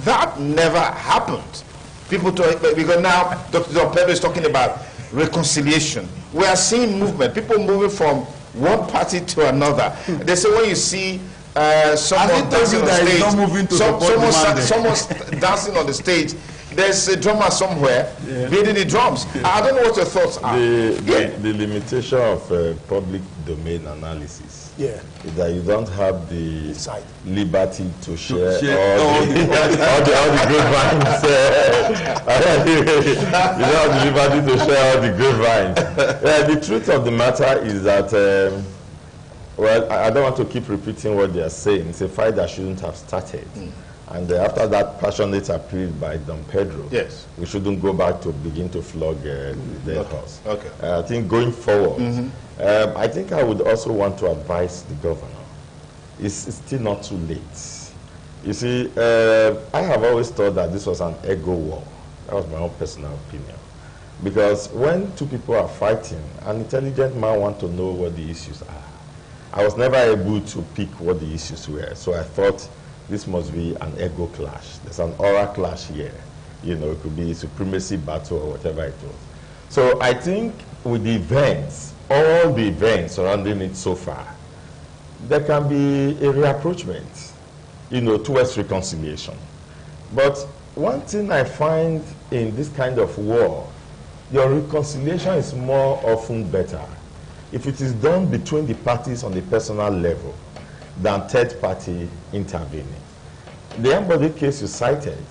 That never happened. Because now Dr. Pedro is talking about reconciliation. We are seeing movement, people moving from one party to another. They say when you see someone dancing on the stage, someone's dancing on the stage, there's a drummer somewhere beating the drums. I don't know what your thoughts are. The limitation of public domain analysis is that you don't have the liberty to share all the grapevines. You don't have the liberty to share all the grapevines. The truth of the matter is that, well, I don't want to keep repeating what they are saying. It's a fight that shouldn't have started. And after that passionate appeal by Don Pedro, we shouldn't go back to begin to flog the horse. Okay. I think going forward, I think I would also want to advise the governor. It's still not too late. You see, I have always thought that this was an ego war. That was my own personal opinion. Because when two people are fighting, an intelligent man wants to know what the issues are. I was never able to pick what the issues were, so I thought this must be an ego clash. There's an aura clash here. You know, it could be a supremacy battle or whatever it was. So I think with the events, all the events surrounding it so far, there can be a reapproachment, you know, towards reconciliation. But one thing I find in this kind of war, your reconciliation is more often better if it is done between the parties on the personal level than third party intervening. The Ambode case you cited,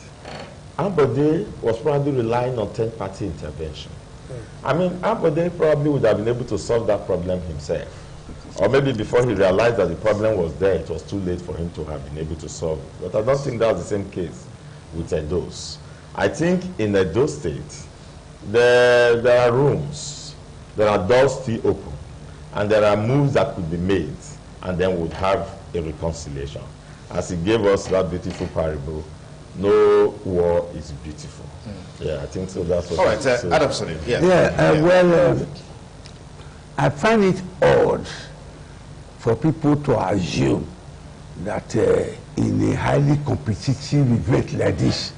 Ambode was probably relying on third party intervention. I mean, Ambode probably would have been able to solve that problem himself. Or maybe before he realized that the problem was there, it was too late for him to have been able to solve it. But I don't think that's the same case with Edo's. I think in Edo State, there are rooms, there are doors still open, and there are moves that could be made, and then we'd have a reconciliation. As he gave us that beautiful parable, no war is beautiful. Yeah, I think so. That's what. All right, Adamson. Well, I find it odd for people to assume that in a highly competitive event like this,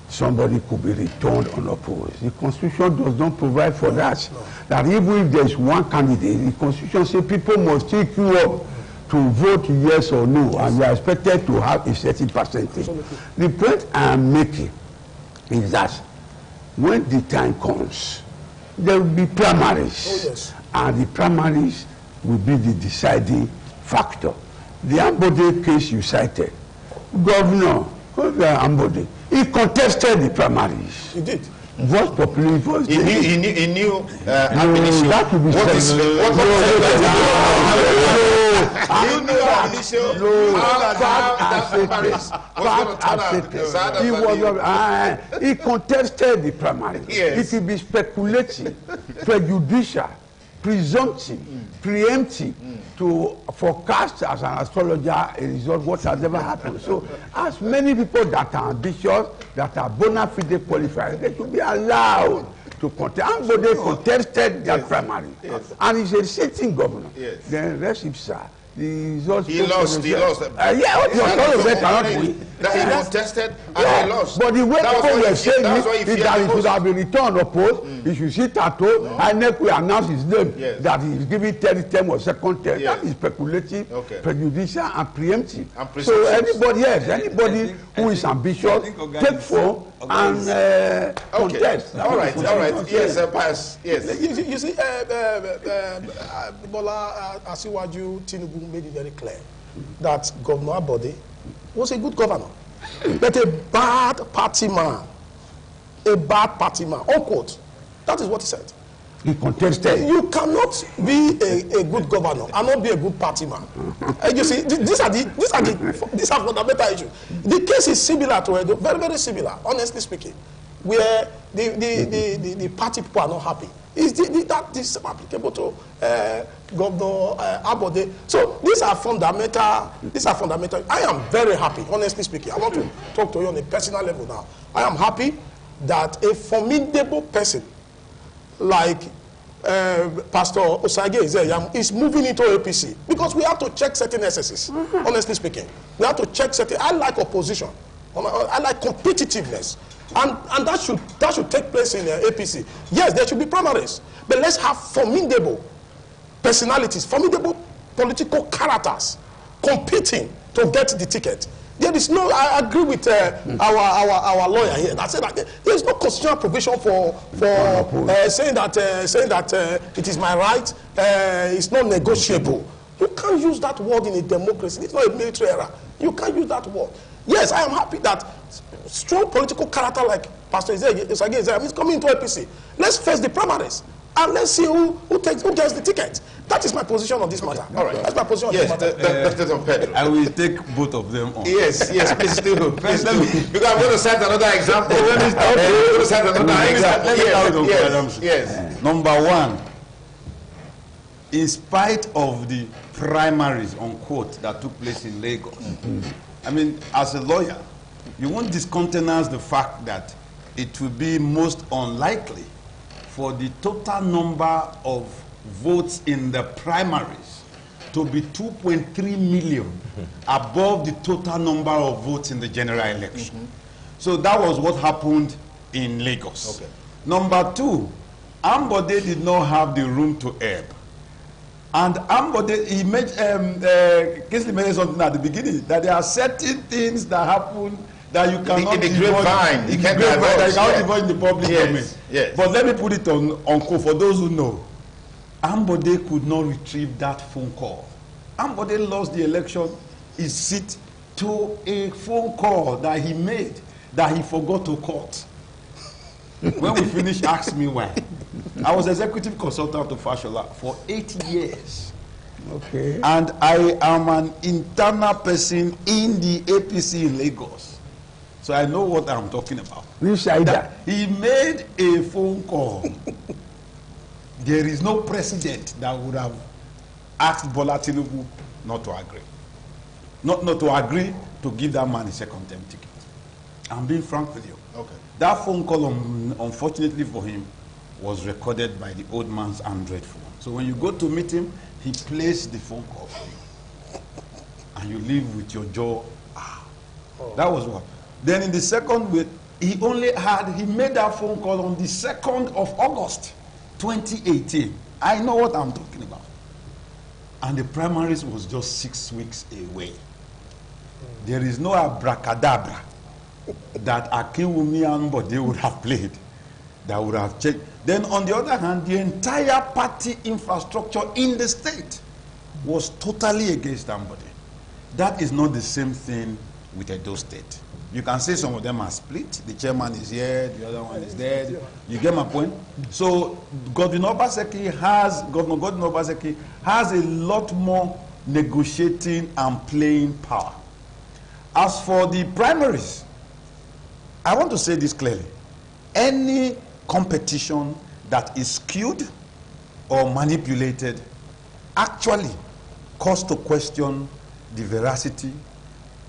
somebody could be returned unopposed. The Constitution does not provide for that. That even if there's one candidate, the Constitution says people must take you up to vote yes or no, and you are expected to have a certain percentage. The point I am making is that when the time comes, there will be primaries. And the primaries will be the deciding factor. The Ambode case you cited, Governor Ambode, he contested the primaries. He did. Voice popularity, voice. He knew that would be what is he contested the primary. Yes. It will be speculative, prejudicial, presumptive, preemptive to forecast as an astrologer a result what has ever happened. So, as many people that are ambitious, that are bona fide qualified, they should be allowed to contest. Ambode contested that primary, and he's a sitting governor. Yes. Then rest sir. He lost. He lost. Yeah, That he contested and he lost. But the way people were saying is that he should have been returned opposed. He should sit at home and then we announce his name that he is giving third term or second term. That is speculative, prejudicial, and preemptive. So anybody who is ambitious, take form and contest. All right. Yes, pass. Yes. You see, Bola Asiwaju Tinubu made it very clear that Governor Ambode was a good governor, but a bad party man, unquote. That is what he said. He contested. You cannot be a good governor and not be a good party man. You see, these are fundamental issues. The case is similar to Edo, very, very similar, honestly speaking, where the party people are not happy. That is applicable to Governor Ambode. So these are fundamental. I am very happy, honestly speaking. I want to talk to you on a personal level now. I am happy that a formidable person like Pastor Osage Izeyam is moving into APC, because we have to check certain excesses. Honestly speaking, we have to check certain. I like opposition. I like competitiveness. And that should take place in APC. Yes, there should be primaries, but let's have formidable personalities, formidable political characters competing to get the ticket. There is no. I agree with our lawyer here that said that there is no constitutional provision for saying that it is my right. It's not negotiable. You can't use that word in a democracy. It's not a military era. You can't use that word. Yes, I am happy that strong political character like Pastor Osage is coming into APC. Let's face the primaries and let's see who gets the ticket. That is my position on this matter. All right, that's my position on this matter. That's on Pedro. I will take both of them on. Yes, please do. Because I'm going to cite another example. Yes. Number one, in spite of the primaries, unquote, that took place in Lagos, I mean, as a lawyer, you won't discountenance the fact that it will be most unlikely for the total number of votes in the primaries to be 2.3 million above the total number of votes in the general election. So that was what happened in Lagos. Okay. Number two, Ambode did not have the room to ebb. And Ambode, he made, Kingsley made something at the beginning, that there are certain things that happen that you cannot in the grapevine. You can't divulge in the public domain. Yes. But let me put it on call for those who know. Ambode could not retrieve that phone call. Ambode lost the election, his seat, to a phone call that he made that he forgot to cut. When we finished, asked me why. I was executive consultant to Fashola for 8 years. Okay. And I am an internal person in the APC in Lagos. So I know what I'm talking about. He made a phone call. There is no precedent that would have asked Bola Tinubu not to agree. Not to agree to give that man a second term ticket. I'm being frank with you. Okay. That phone call, unfortunately for him, was recorded by the old man's Android phone. So when you go to meet him, he plays the phone call for you. And you leave with your jaw. That was what. Then in the second week, he made that phone call on the 2nd of August, 2018. I know what I'm talking about. And the primaries was just 6 weeks away. There is no abracadabra that Akinwumi Ambode would have played that would have checked. Then on the other hand, the entire party infrastructure in the state was totally against Ambode. That is not the same thing with Edo State. You can say some of them are split. The chairman is here, the other one is there. You get my point? So Governor Obaseki has a lot more negotiating and playing power. As for the primaries, I want to say this clearly. Any competition that is skewed or manipulated actually calls to question the veracity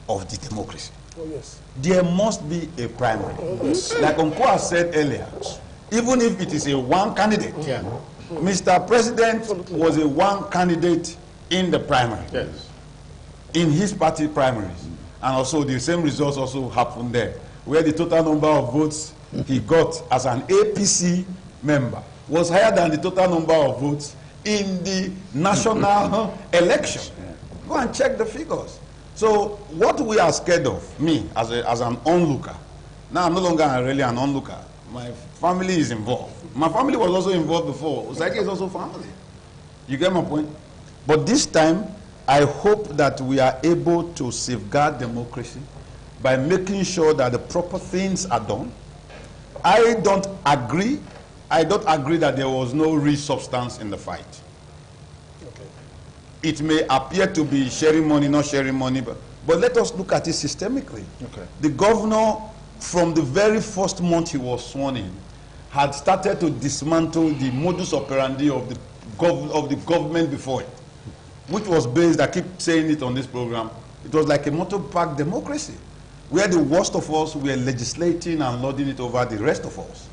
of the democracy. Oh, yes. There must be a primary. Oh, yes. Like Uncle has said earlier, even if it is a one candidate, Mr. President was a one candidate in the primary, in his party primaries. And also the same results also happened there, where the total number of votes he got as an APC member was higher than the total number of votes in the national election. Go and check the figures. So what we are scared of, me as an onlooker, now I'm no longer really an onlooker. My family is involved. My family was also involved before. Osage is also family. You get my point? But this time, I hope that we are able to safeguard democracy by making sure that the proper things are done. I don't agree that there was no real substance in the fight. Okay. It may appear to be sharing money, not sharing money, but let us look at it systemically. Okay. The governor, from the very first month he was sworn in, had started to dismantle the modus operandi of the government before it, which was based, I keep saying it on this program, it was like a motor park democracy, where the worst of us were legislating and lording it over the rest of us.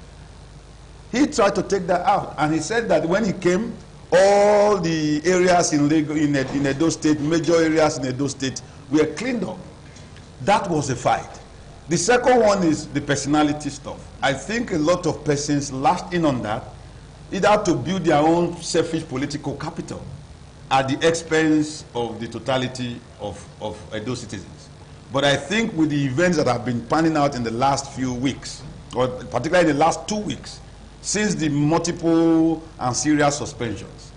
He tried to take that out, and he said that when he came, all the areas in Edo State, major areas in Edo State, were cleaned up. That was a fight. The second one is the personality stuff. I think a lot of persons lashed in on that, either to build their own selfish political capital at the expense of the totality of Edo citizens. But I think with the events that have been panning out in the last few weeks, or particularly in the last 2 weeks, since the multiple and serious suspensions,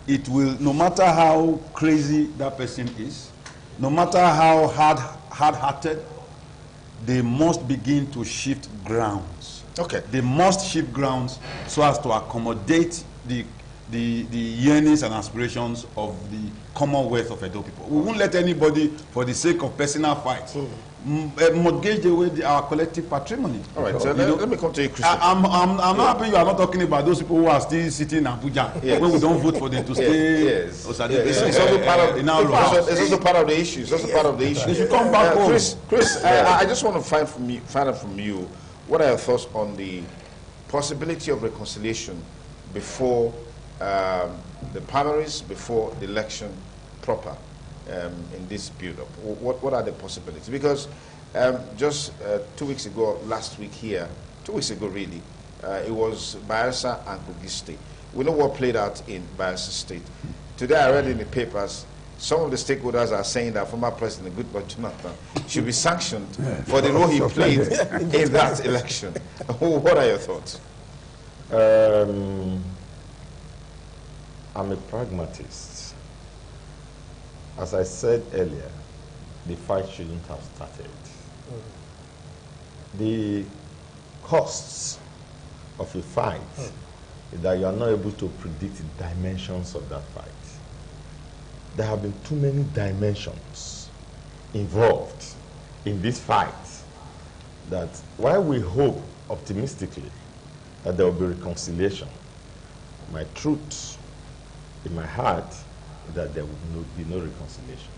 it will, no matter how crazy that person is, no matter how hard-hearted, they must begin to shift grounds. Okay. They must shift grounds so as to accommodate the yearnings and aspirations of the commonwealth of Edo people. We won't let anybody, for the sake of personal fights, mortgage away our collective patrimony. All right, so let me come to you, Christian. I'm not happy you are not talking about those people who are still sitting in Abuja, when we don't vote for them to stay. Yes. It's also part of the issue. It's also part of the issue. They should come back home. Chris, I just want to find out from you, what are your thoughts on the possibility of reconciliation before the primaries, before the election proper, in this build-up? What are the possibilities? Because just 2 weeks ago, last week here, 2 weeks ago really, it was Bayelsa and Kogi State. We know what played out in Bayelsa State. Today I read in the papers, some of the stakeholders are saying that former President Goodluck Jonathan should be sanctioned for the role he played in that election. What are your thoughts? I'm a pragmatist. As I said earlier, the fight shouldn't have started. The costs of a fight is that you are not able to predict the dimensions of that fight. There have been too many dimensions involved in this fight that while we hope optimistically that there will be reconciliation, my truth in my heart is that there will be no reconciliation.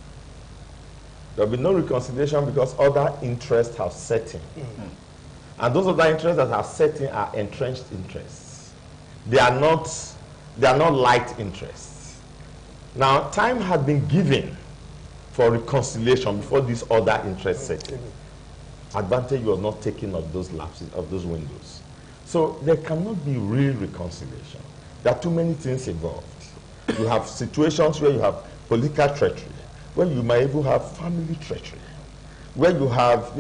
There will be no reconciliation because other interests have set in. And those other interests that have set in are entrenched interests. They are not light interests. Now, time had been given for reconciliation before these other interests set in. Advantage was not taken of those lapses, of those windows. So there cannot be real reconciliation. There are too many things involved. You have situations where you have political treachery, where you might even have family treachery, where you have,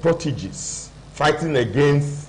proteges fighting against,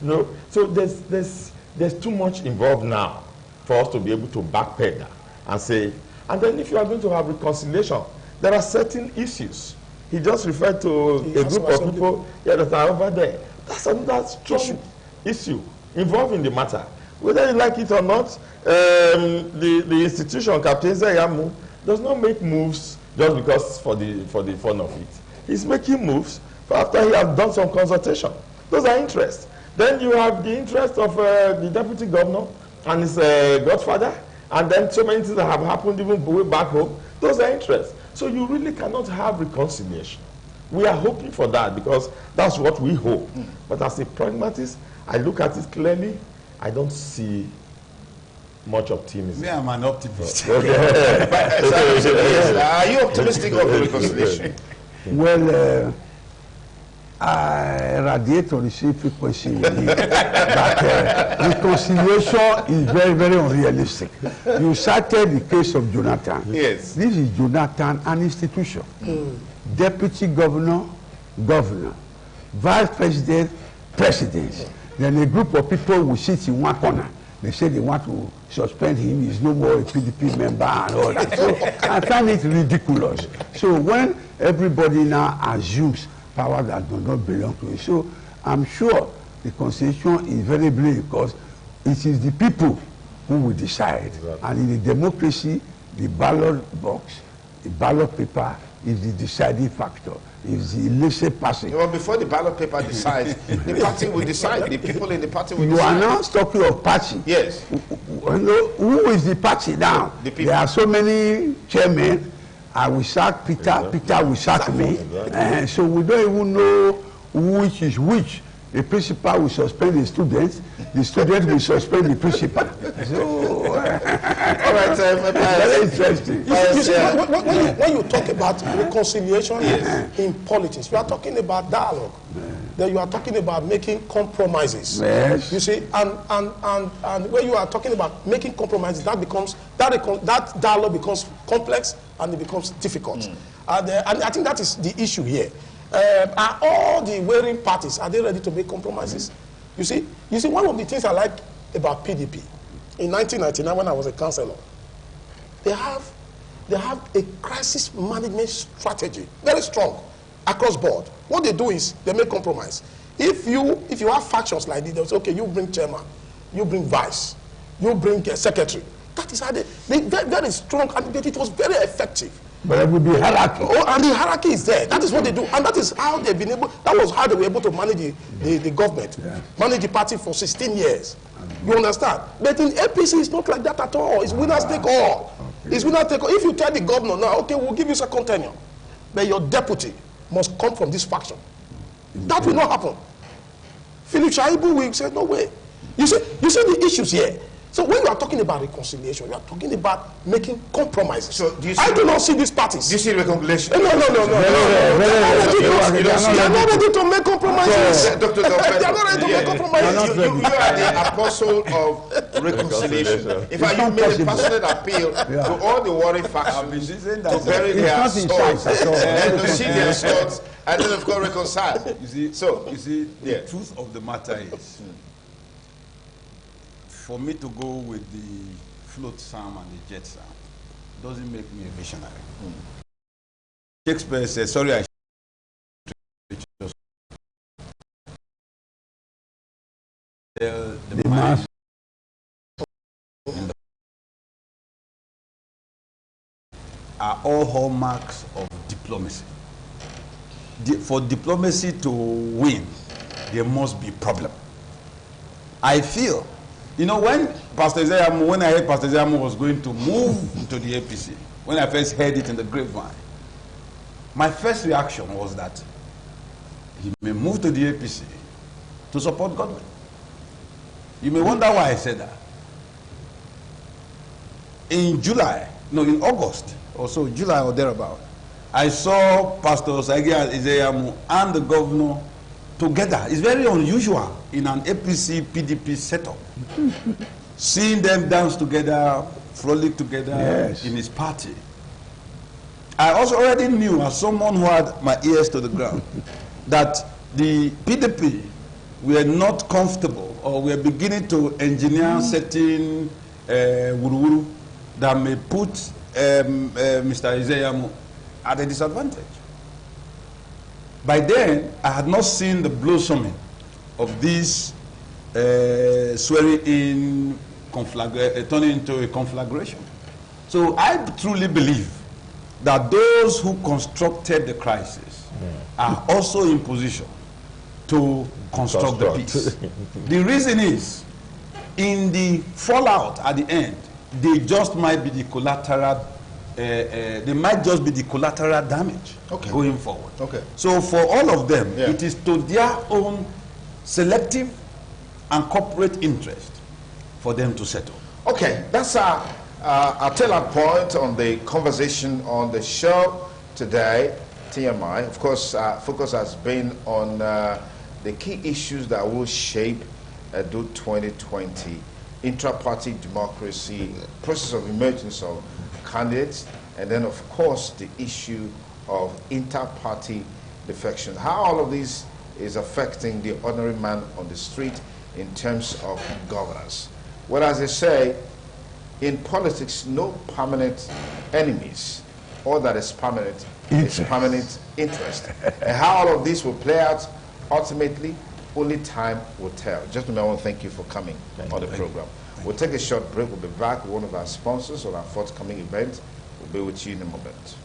So there's too much involved now for us to be able to backpedal and say, And then if you are going to have reconciliation, there are certain issues. He just referred to a group of people that are over there. That's another strong issue involving the matter. Whether you like it or not, the institution, Captain Zayamu, does not make moves just because for the fun of it. He's making moves after he has done some consultation. Those are interests. Then you have the interest of the deputy governor and his godfather, and then so many things that have happened even way back home. Those are interests. So you really cannot have reconciliation. We are hoping for that because that's what we hope. But as a pragmatist, I look at it clearly. I don't see much optimism. Me, I'm an optimist. Are you optimistic of the reconciliation? Well, I radiate on the same frequency with you, but reconciliation is very, very unrealistic. You cited the case of Jonathan. Yes. This is Jonathan, an institution. Deputy governor, governor. Vice president, president. Then a group of people will sit in one corner. They say they want to suspend him. He's no more a PDP member and all that. So I find it ridiculous. So when everybody now assumes power that does not belong to it, so I'm sure the constitution is very brilliant because it is the people who will decide. Exactly. And in a democracy, the ballot box, the ballot paper is the deciding factor. Is the illicit passing. Well, before the ballot paper decides, the party will decide. The people in the party will decide. You are now talking of party. Yes. Who is the party now? The people. There are so many chairmen. I will sack Peter. Exactly. Peter will sack me. Exactly. So we don't even know which is which. The principal will suspend the students. The student will suspend the principal. So, all right, very interesting. When you talk about reconciliation in politics, you are talking about dialogue. Then you are talking about making compromises. Yes. You see, and when you are talking about making compromises, that becomes that dialogue becomes complex and it becomes difficult. And I think that is the issue here. Are all the warring parties, are they ready to make compromises? You see, one of the things I like about PDP, in 1999 when I was a councillor, they have a crisis management strategy, very strong, across board. What they do is they make compromise. If you have factions like this, they say, okay, you bring chairman, you bring vice, you bring secretary. That is how they very strong, and it was very effective. But it would be hierarchy. Oh, and the hierarchy is there. That is what they do. And that is how they've been able, that was how they were able to manage the government, manage the party for 16 years. You understand? But in APC, it's not like that at all. It's winners take all. Okay. It's winners take all. If you tell the governor now, okay, we'll give you second tenure, but your deputy must come from this faction. That will not happen. Philip Shaibu will say, no way. You see the issues here. So when you are talking about reconciliation, you are talking about making compromises. So I do not see these parties. Do you see reconciliation? No. They are not ready to make compromises. Dr. They are not ready to make compromises. You are the apostle of reconciliation. In fact, you made a passionate appeal to all the warring factions to bury their swords and to see their swords and then of course reconcile. You see, the truth of the matter is, for me to go with the float psalm and the jet psalm doesn't make me a missionary. Shakespeare says, sorry, I the mind are all hallmarks of diplomacy. For diplomacy to win, there must be problem. I feel, you know, when I heard Pastor Zayamu was going to move to the APC, when I first heard it in the grapevine, my first reaction was that he may move to the APC to support government. You may wonder why I said that. In August, or so, July or thereabout, I saw Pastor Zayamu and the governor together. It's very unusual in an APC PDP setup. Seeing them dance together, frolic together in his party. I also already knew, as someone who had my ears to the ground, that the PDP were not comfortable or were beginning to engineer certain wuru-wuru that may put Mr. Izeyamu at a disadvantage. By then, I had not seen the blossoming of this swearing in turning into a conflagration. So I truly believe that those who constructed the crisis are also in position to construct the peace. The reason is, in the fallout at the end, they just might be the collateral. They might just be the collateral damage going forward. So for all of them, it is to their own selective and corporate interest for them to settle. Okay, that's our tail-end point on the conversation on the show today, TMI. Of course, focus has been on the key issues that will shape Edo 2020, intra-party democracy, process of emergence of candidates, and then, of course, the issue of inter-party defection. How all of this is affecting the ordinary man on the street in terms of governance. Well, as they say, in politics, no permanent enemies. All that is permanent is permanent interest. And how all of this will play out, ultimately, only time will tell. Gentlemen, I want to thank you for coming on the program. We'll take a short break. We'll be back with one of our sponsors on our forthcoming event. We'll be with you in a moment.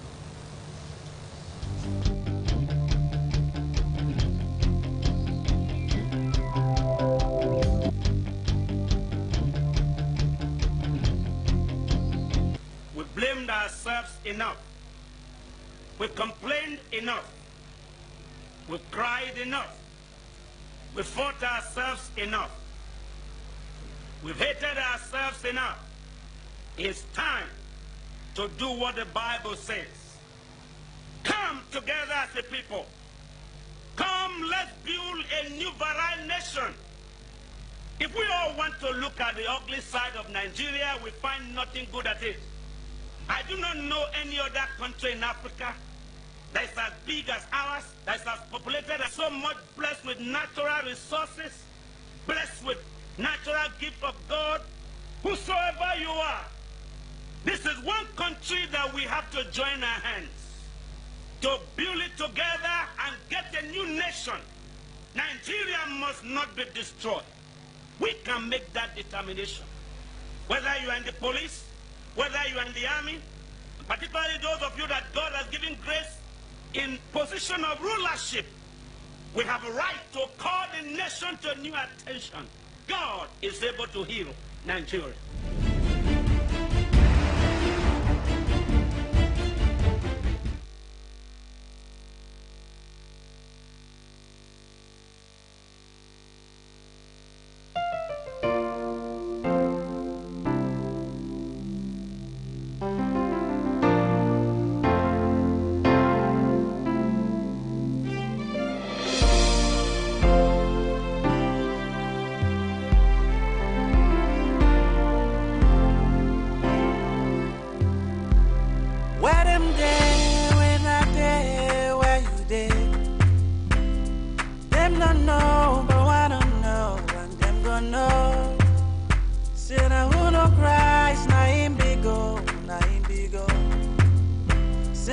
We blamed ourselves enough. We complained enough. We cried enough. We fought ourselves enough. We've hated ourselves enough. It's time to do what the Bible says. Come together as a people. Come, let's build a new virile nation. If we all want to look at the ugly side of Nigeria, we find nothing good at it. I do not know any other country in Africa that is as big as ours, that is as populated, and so much blessed with natural resources, blessed with natural gift of God, whosoever you are. This is one country that we have to join our hands to build it together and get a new nation. Nigeria must not be destroyed. We can make that determination. Whether you are in the police, whether you are in the army, particularly those of you that God has given grace in position of rulership, we have a right to call the nation to new attention. God is able to heal Nigeria.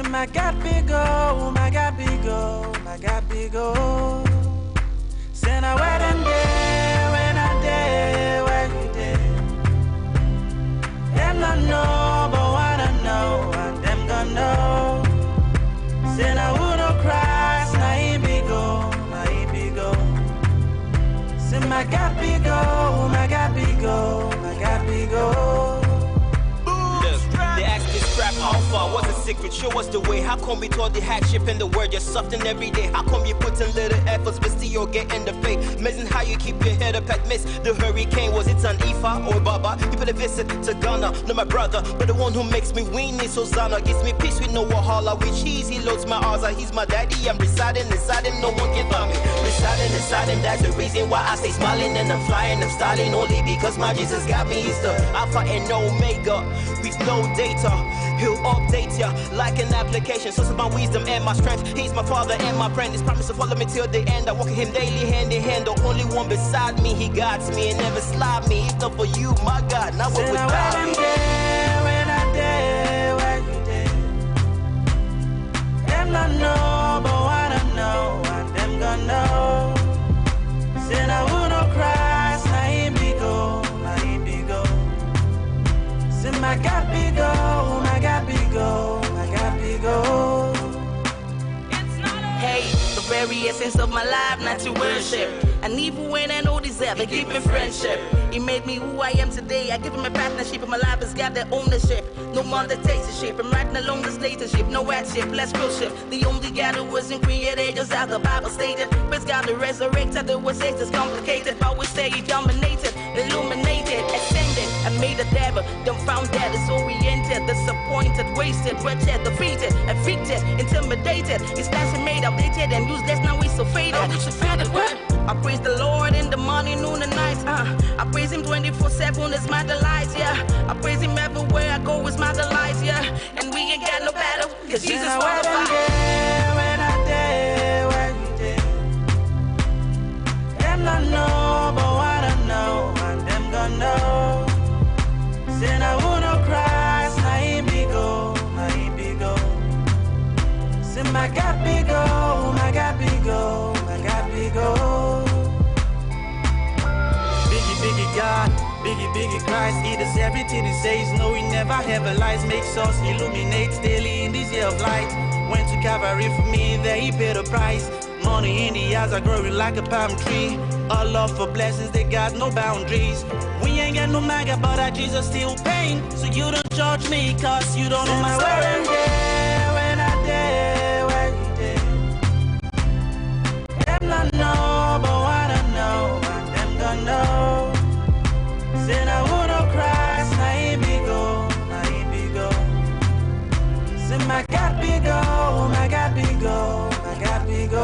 My God big oh, my God big oh, my God big oh. Say now where them day, when I day, where you day. Them not know, but wanna know, and them gonna know. Say now who no Christ, now he big oh, now he big oh. Say my God big oh, my God big oh, my God big oh. They ask me scrap how far, what's the secret? Show us the way. How come we taught the hardship in the word? You're something every day. How come you put in little efforts but still you're getting the pay? Amazing how you keep your head up at miss the hurricane. Was it an Ifa or Baba? You put a visit to Ghana, not my brother, but the one who makes me win is Hosanna. Gives me peace with no wahala. With cheese, he loads my Aza. He's my daddy. I'm residing inside him. No one can find me. Residing inside him. That's the reason why I stay smiling and I'm flying. I'm styling only because my Jesus got me. He's the Alpha and Omega. With no data, he'll update ya like an application. Source of my wisdom and my strength. He's my father and my friend. His promise to follow me till the end. I walk with him daily, hand in hand. The only one beside me. He guides me and never slide me. If not for you, my God, now what would stop me? When I day, not know, but wanna know, and them gonna know. Say now who no cries, now he be go, now he be go. Say my God be go, my God be go, my God be go. Hey, the very essence of my life, not to worship. And even when I know deserve, I give him friendship. He made me who I am today. I give him a partnership, and my life has got their ownership. No more dictatorship. I'm riding along this leadership. No hardship, less crucial. The only God who wasn't created, just how the Bible stated. Praise God, the resurrected, the word says it's complicated. But we say he dominated, illuminated, ascended. I made a devil, dumbfounded, disoriented, disappointed, wasted, wretched, defeated, evicted, intimidated. His passion made outdated and useless, now he's so faded. I praise the Lord in the morning, noon, and night. I praise him 24/7, it's my delight, yeah. I praise him everywhere I go, it's my delight, yeah. And we ain't got no battle, cause Jesus fought the fight. When I dare, when you dare. Them not know, but wanna know, and them gonna know. Say now who no cries, now he be go, now he be go. Say my God be go, my God be go, my God be go. Biggie God, Biggie Christ, he does everything he says. No, he never ever lies. Makes us illuminate daily in this year of light. Went to Calvary for me, there he paid the price. Money in the eyes are growing like a palm tree. Our love for blessings, they got no boundaries. We ain't got no maga, but our Jesus still paying. So you don't judge me, cause you don't know my word. When I dare, when you dare. Them not know, but wanna know, and them gonna know. Say now who no cries, now he be go, now he be go. Say my God be go, my God be go, my God be go.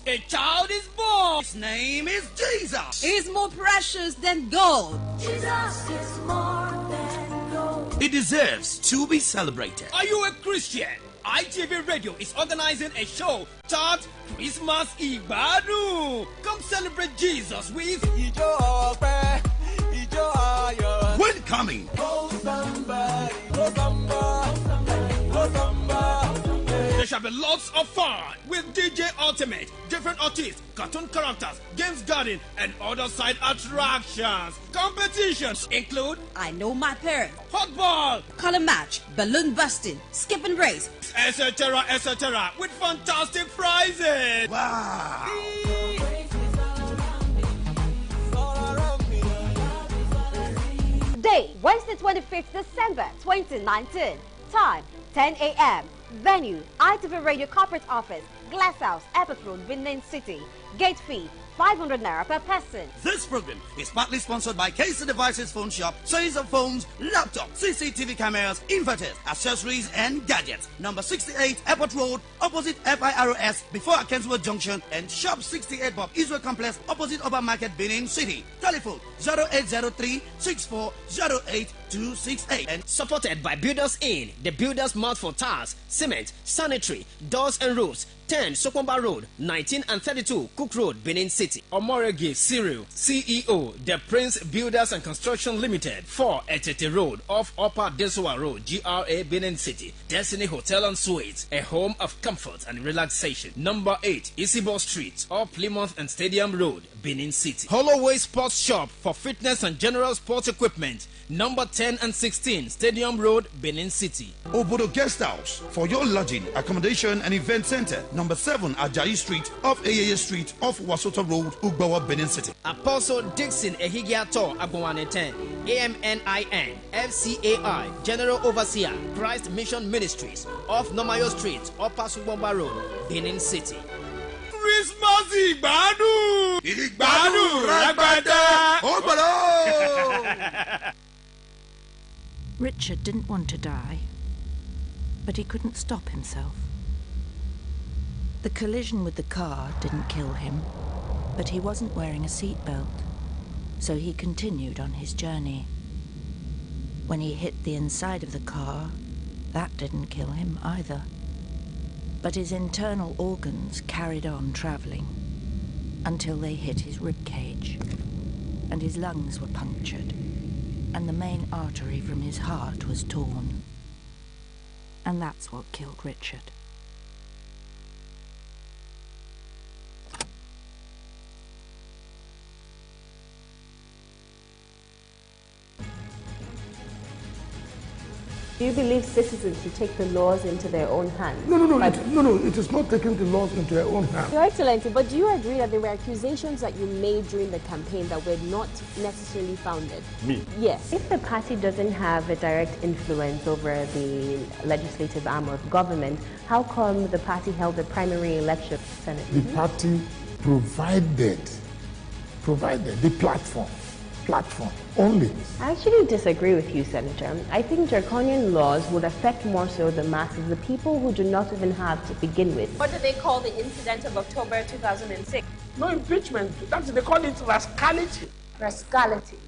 A child is born. His name is Jesus. He's more precious than gold. Jesus is more than gold. He deserves to be celebrated. Are you a Christian? ITV Radio is organizing a show titled Christmas Igbadu. Come celebrate Jesus with when coming. There shall be lots of fun with DJ Ultimate, different artists, cartoon characters, games garden, and other side attractions. Competitions include I Know My Parents, football, color match, balloon busting, skip and race, etc., etc., with fantastic prizes. Wow! Day, Wednesday, 25th December 2019. Time, 10 a.m. Venue, ITV Radio Corporate Office, Glass House, Airport Road, Benin City. Gate fee, 500 naira per person. This program is partly sponsored by KC Devices Phone Shop, sales of phones, laptops, CCTV cameras, inverters, accessories, and gadgets. Number 68, Airport Road, opposite FIROS, before Akensworth Junction, and Shop 68 Bob Israel Complex, opposite Oba Market, Benin City. Telephone 0803 6408 and supported by Builders Inn, the Builders Mart for Tires, Cement, Sanitary, Doors and Roofs. 10 Sokomba Road, 19 and 32 Cook Road, Benin City. Omorege Cyril, CEO, The Prince Builders and Construction Limited, 4 Etete Road, off Upper Deswa Road, GRA, Benin City. Destiny Hotel and Suites, a home of comfort and relaxation. Number 8 Isibo Street, off Plymouth and Stadium Road, Benin City. Holloway Sports Shop for fitness and general sports equipment. Number 10 and 16 Stadium Road, Benin City. Obodo Guest House for your lodging, accommodation and event center. Number 7 Ajayi Street, off Ayeye Street, off Wasota Road, Ugbawa, Benin City. Apostle Dixon Ehigiato Agwawane 10, AMNIN, FCAI, General Overseer, Christ Mission Ministries, off Nomayo Street, Upper Subomba Road, Benin City. Christmas Igbadu! Igbadu Ragbata! Ogbalo! Richard didn't want to die, but he couldn't stop himself. The collision with the car didn't kill him, But he wasn't wearing a seatbelt, so he continued on his journey. When he hit the inside of the car, that didn't kill him either. But his internal organs carried on travelling until they hit his rib cage, and his lungs were punctured, and the main artery from his heart was torn. And that's what killed Richard. Do you believe citizens should take the laws into their own hands? No, it is not taking the laws into their own hands. Your Excellency, but do you agree that there were accusations that you made during the campaign that were not necessarily founded? Me? Yes. If the party doesn't have a direct influence over the legislative arm of government, how come the party held the primary election, Senate? The party provided the platform only. I actually disagree with you, Senator. I think draconian laws would affect more so the masses, the people who do not even have to begin with. What do they call the incident of October 2006? No impeachment. That's they call it rascality. Rascality.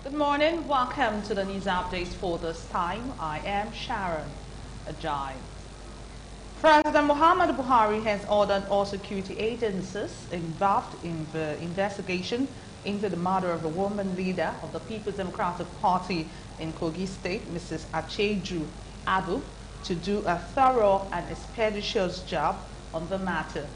Good morning, welcome to the news updates for this time. I am Sharon Ajay. President Muhammadu Buhari has ordered all security agencies involved in the investigation into the murder of the woman leader of the People's Democratic Party in Kogi State, Mrs. Acheju Adu, to do a thorough and expeditious job on the matter.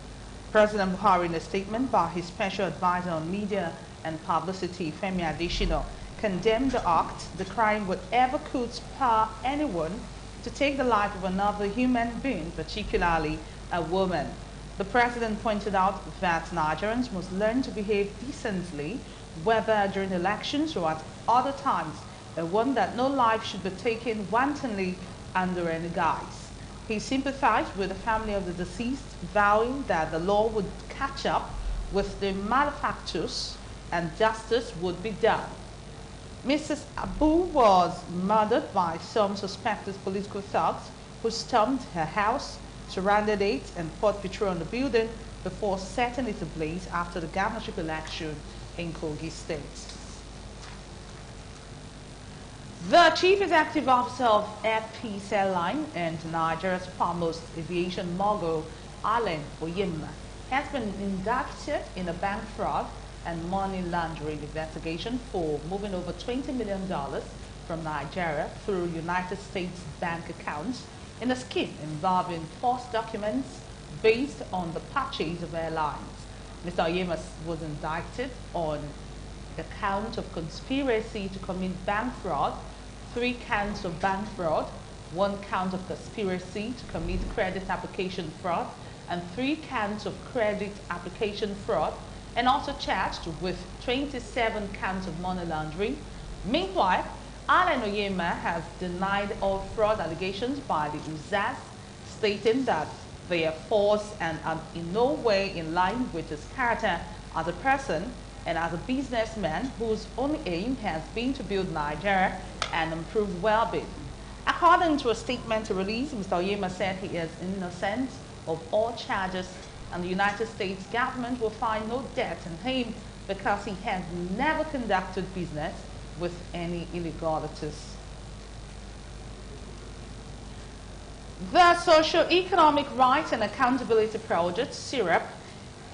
President Buhari, in a statement by his special advisor on media and publicity, Femi Adesina, condemned the act. The crime would ever could spur anyone to take the life of another human being, particularly a woman. The president pointed out that Nigerians must learn to behave decently, whether during elections or at other times, and one that no life should be taken wantonly under any guise. He sympathized with the family of the deceased, vowing that the law would catch up with the malefactors and justice would be done. Mrs. Abu was murdered by some suspected political thugs who stormed her house, surrounded it, and poured petrol on the building before setting it ablaze after the governorship election in Kogi State. The Chief Executive Officer of FP Airline and Nigeria's foremost aviation mogul, Allen Oyema, has been indicted in a bank fraud and money laundering investigation for moving over $20 million from Nigeria through United States bank accounts in a scheme involving false documents based on the purchase of airlines. Mr. Oyema was indicted on a count of conspiracy to commit bank fraud, 3 counts of bank fraud, 1 count of conspiracy to commit credit application fraud, and 3 counts of credit application fraud, and also charged with 27 counts of money laundering. Meanwhile, Allen Oyema has denied all fraud allegations by the UZAS, stating that they are false and are in no way in line with his character as a person and as a businessman whose only aim has been to build Nigeria and improve well-being. According to a statement released, Mr. Oyema said he is innocent of all charges, and the United States government will find no debt in him because he has never conducted business with any illegalities. The Socio-Economic Rights and Accountability Project, SIRAP,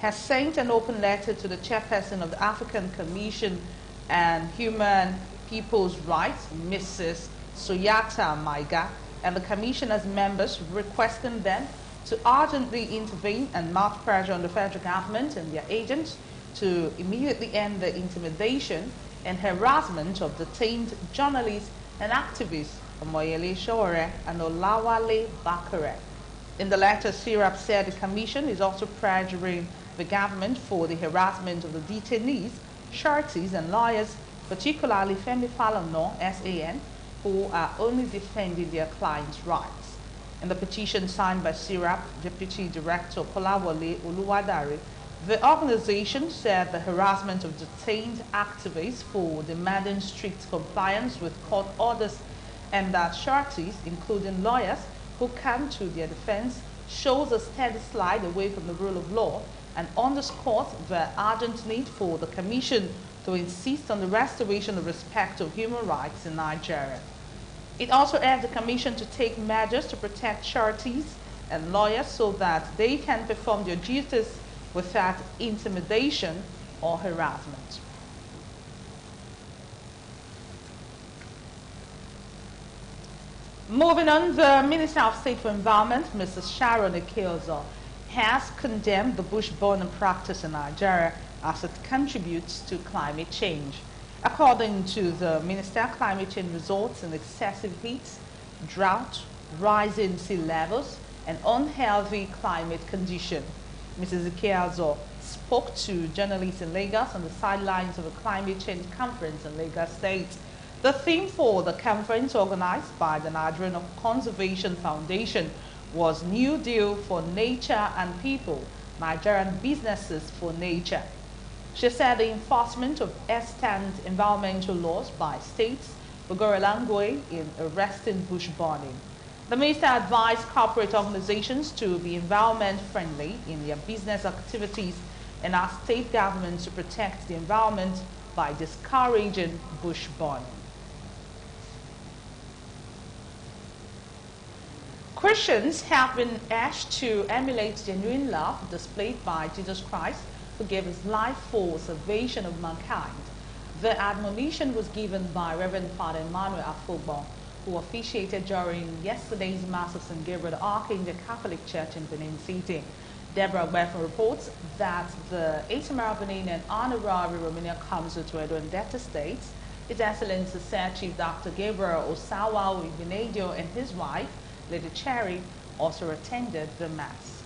has sent an open letter to the chairperson of the African Commission and Human People's Rights, Mrs. Soyata Maiga, and the Commissioner's members, requesting them to urgently intervene and mount pressure on the federal government and their agents to immediately end the intimidation and harassment of detained journalists and activists Omoyele Sowore and Olawale Bakare. In the letter, SIRAP said the Commission is also pressuring the government for the harassment of the detainees, sureties and lawyers particularly Femi Falana, SAN, who are only defending their clients' rights. In the petition signed by SIRAP Deputy Director Kolawole Oluwadare, the organization said the harassment of detained activists for demanding strict compliance with court orders and that sureties, including lawyers who come to their defense, shows a steady slide away from the rule of law and underscores the urgent need for the Commission to insist on the restoration of respect of human rights in Nigeria. It also urged the Commission to take measures to protect sureties and lawyers so that they can perform their duties without intimidation or harassment. Moving on, the Minister of State for Environment, Mrs. Sharon Ekiozo, has condemned the bush burning practice in Nigeria as it contributes to climate change. According to the Minister, climate change results in excessive heat, drought, rising sea levels, and unhealthy climate conditions. Mrs. Ekiozo spoke to journalists in Lagos on the sidelines of a climate change conference in Lagos State. The theme for the conference, organized by the Nigerian Conservation Foundation, was New Deal for Nature and People, Nigerian Businesses for Nature. She said the enforcement of extant environmental laws by states will go a long way in arresting bush burning. The minister advised corporate organizations to be environment friendly in their business activities and asked state governments to protect the environment by discouraging bush burning. Christians have been urged to emulate genuine love displayed by Jesus Christ, who gave his life for salvation of mankind. The admonition was given by Reverend Father Emmanuel Afogbo, who officiated during yesterday's Mass of St. Gabriel Archangel Catholic Church in Benin City. Deborah Beffen reports that the Itamar Benin and Honorary Romanian Consul to Edo and Delta States, His Excellency Sir Chief Dr. Gabriel Osawa Igbenadio and his wife, Lady Cherry, also attended the Mass.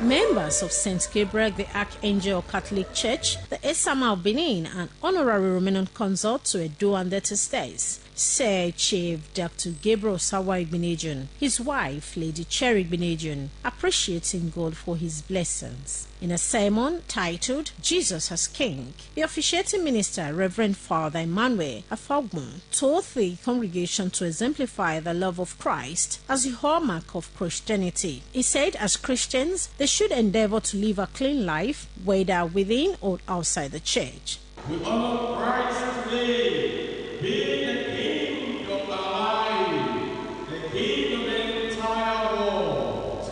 Members of St. Gabriel the Archangel Catholic Church, the Esama of Benin, and Honorary Romanian Consort to Edo and Delta States, Sir Chief Dr. Gabriel Sawa Igbenedion, his wife, Lady Cherry Igbenedion, appreciating God for his blessings. In a sermon titled Jesus as King, the officiating minister, Reverend Father Emmanuel Afogbo, told the congregation to exemplify the love of Christ as the hallmark of Christianity. He said as Christians, they should endeavor to live a clean life, whether within or outside the church. We honor Christ today, being the King of our life, the King of the entire world.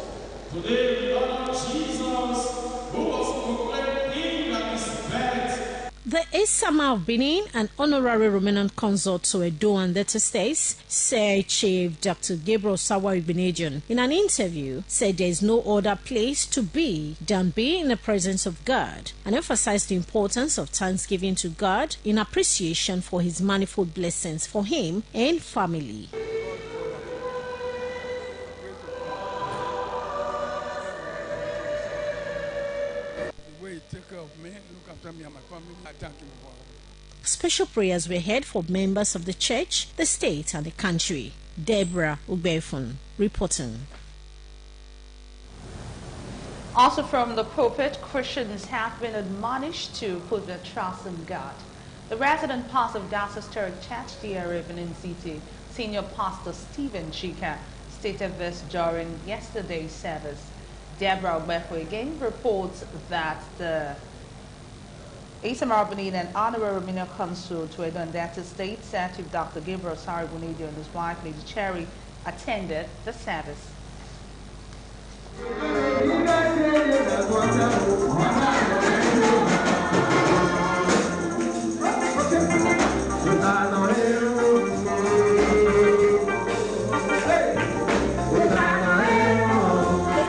Today we honor Jesus, who was proclaimed King at his birth. The Esama of Benin and Honorary Romanian Consort to Edo and Delta States, Sir Chief Dr. Gabriel Sawa Igbenedion, in an interview, said there is no other place to be than being in the presence of God, and emphasized the importance of thanksgiving to God in appreciation for his manifold blessings for him and family. Take care of me, look after me and my family. I thank him for it. Special prayers were held for members of the church, the state, and the country. Deborah Ubefun reporting. Also from the pulpit, Christians have been admonished to put their trust in God. The resident pastor of God's Historic Church, DRA Benin City, Senior Pastor Stephen Chika, stated this during yesterday's service. Deborah Ubefun again reports that the Itamar Benin and Honorary Romanian Consul to Edo and Delta State, Sir Chief Dr. Gabriel Sawa Igbenedion and his wife, Lady Cherry, attended the service.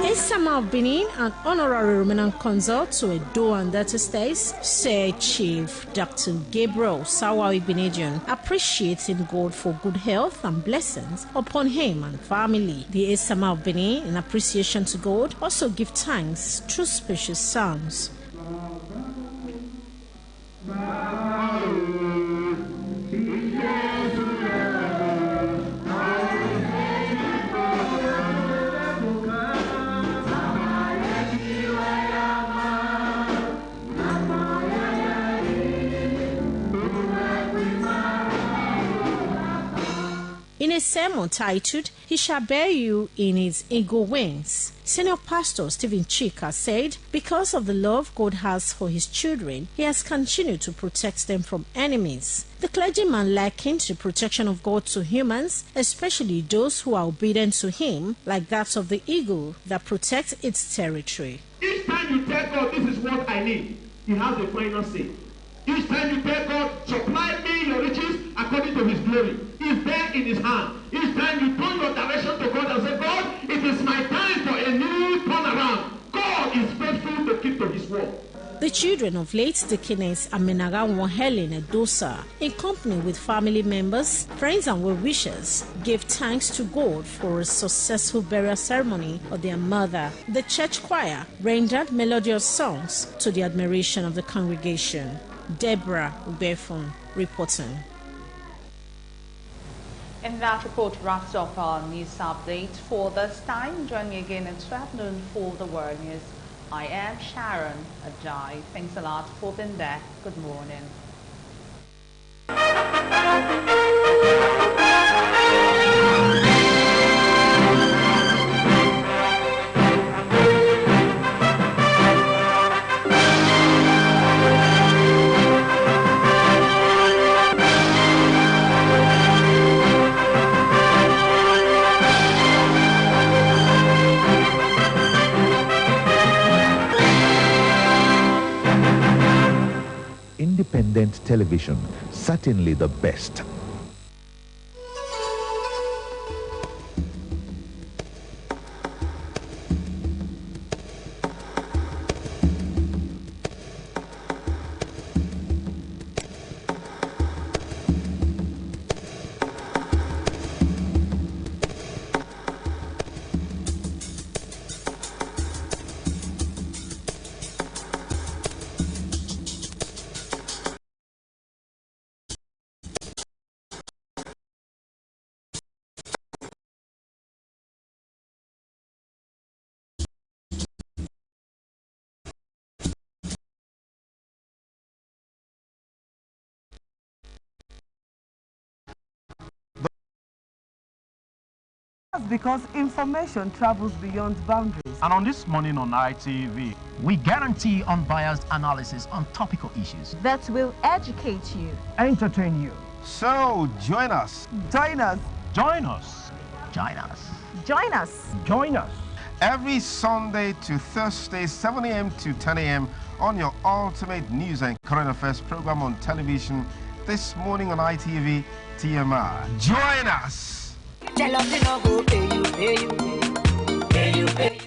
Esama of Benin and Honorary Romanian Consort to Edo and Delta States, said Chief Dr. Gabriel Sawa Igbinedion, appreciating God for good health and blessings upon him and family. The Esama of Benin, in appreciation to God, also give thanks through special psalms. In a sermon titled, "He Shall Bear You in His Eagle Wings," Senior Pastor Stephen Chika said, because of the love God has for his children, he has continued to protect them from enemies. The clergyman likened the protection of God to humans, especially those who are obedient to him, like that of the eagle that protects its territory. Each time you tell God, this is what I need, he has the final say. Each time you tell God, supply me your riches according to his glory, it's there in his hand. Each time you turn your direction to God and say, God, it is my time for a new turnaround. God is faithful to keep to his word. The children of late Deaconess Amenagawa Helen Edosa, in company with family members, friends and well-wishers, gave thanks to God for a successful burial ceremony of their mother. The church choir rendered melodious songs to the admiration of the congregation. Deborah Ubefun reporting. And that report wraps up our news update for this time. Join me again at 12 noon for the World News. I am Sharon Ajay. Thanks a lot for being there. Good morning. Independent television, certainly the best. Because information travels beyond boundaries. And on This Morning on ITV, we guarantee unbiased analysis on topical issues that will educate you, entertain you. So join us. Join us. Join us. Join us. Join us. Join us. Every Sunday to Thursday, 7 a.m. to 10 a.m. on your ultimate news and current affairs program on television, This Morning on ITV TMR. Join us.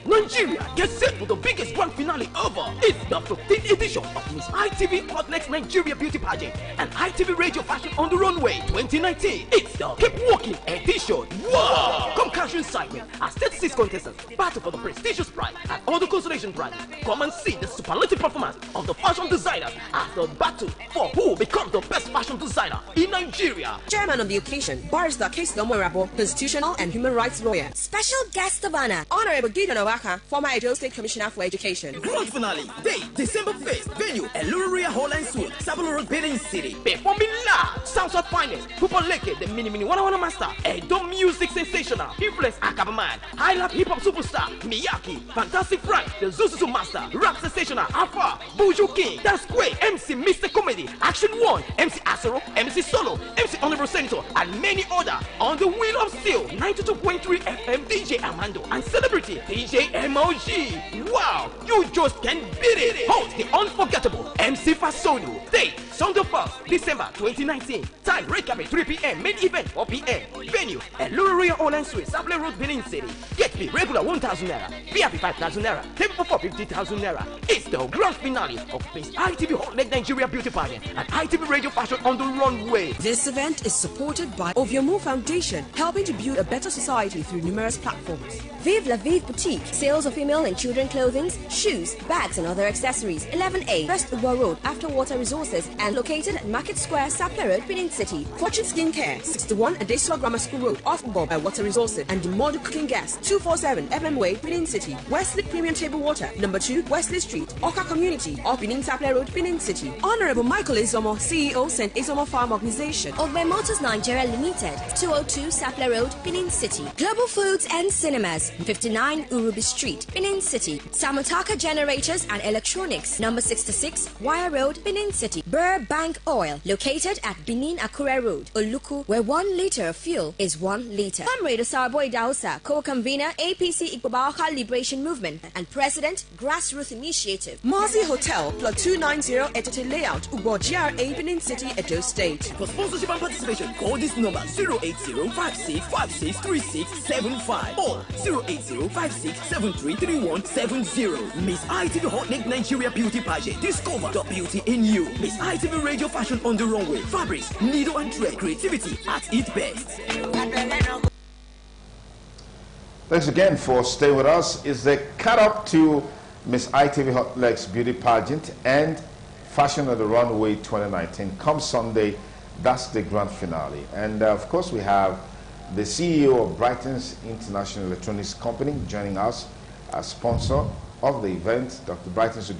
Nigeria gets set for the biggest grand finale ever. It's the 15th edition of Miss ITV Hot Next Nigeria Beauty Pageant and ITV Radio Fashion on the Runway 2019. It's the Keep Walking edition. Wow! Come cash in excitement as 36 contestants battle for the prestigious prize and all the consolation prizes. Come and see the superlative performance of the fashion designers as the battle for who becomes the best fashion designer in Nigeria. Chairman of the occasion, Barrister Keisla Moirabo, constitutional and human rights lawyer. Special guest of honor, Honorable Gideon Obaka, former Edo State Commissioner for Education. Grand finale, day December 1st, venue, Eluria Hall and Suite, Sabalo Road, Benin City. Performing live, Southside Finest, Pupaleke, the Mini Wana Master, Edo Music Sensational, Influence Akabaman, High Lab Hip Hop Superstar, Miyaki, Fantastic Frank, the Zuzuzu Master, Rap Sensational, Alpha, Buju King, That's Great, MC Mr. Comedy, Action One, MC Asoro, MC Solo, MC Honorable Senator, and many other on the Wheel of Steel, 92.3 FM, DJ Armando, and celebrity DJ MOG. Wow, you just can't beat it. Host the unforgettable MC Fasonu. Date Sunday 1st, December 2019. 15. Time recap 3 p.m. Main event 4 p.m. Venue at Luria Online Suite, Sapele Road, Benin City. Gate fee regular 1,000 naira, VIP 5,000 naira, table for 50,000 naira. It's the grand finale of Miss ITV Hot Leg Nigeria Beauty Pageant and ITV Radio Fashion on the Runway. This event is supported by Oviomu Foundation, helping to build a better society through numerous platforms. Vive La Vive Boutique, sales of female and children clothing, shoes, bags and other accessories. 11A, First Uber Road, After Water Resources, and located at Market Square, Sapele Road, Benin City. Fortune Skincare, 61 Adesua Grammar School Road, off Bob by Water Resources, and the Model Cooking Gas, 247 FM Way, Benin City. Wesley Premium Table Water, number 2, Wesley Street, Oka Community, off Benin Sapele Road, Benin City. Honorable Michael Izomo, CEO, St. Izomo Farm Organization. Over Motors Nigeria Limited, 202 Sapele Road, Benin City. Global Foods and Cinemas, 59 Urubi Street, Benin City. Samotaka Generators and Electronics, number 66 Wire Road, Benin City. Burr Bank Oil, located at Benin Akure Road, Oluku, where 1 liter of fuel is 1 liter. Comrade Sarboy Dausa, co-convener APC Ikbabaka Liberation Movement and President Grassroots Initiative. Marzi Hotel, plot 290 Etete Layout, Ubo GRA, Benin City, Edo State. For sponsorship and participation, call this number 08056563675 or 08056733170. Miss ITV Hot Leg Nigeria Beauty Pageant. Discover the beauty in you. Miss ITV Radio Fashion on the Runway. Fabrics, needle and thread, creativity at its best. Thanks again for staying with us. It's the cut-up to Miss ITV Hot Legs Beauty Pageant and Fashion on the Runway 2019. Come Sunday, that's the grand finale. And of course, we have the CEO of Brightens International Electronics Company joining us as sponsor of the event, Dr. Brightens.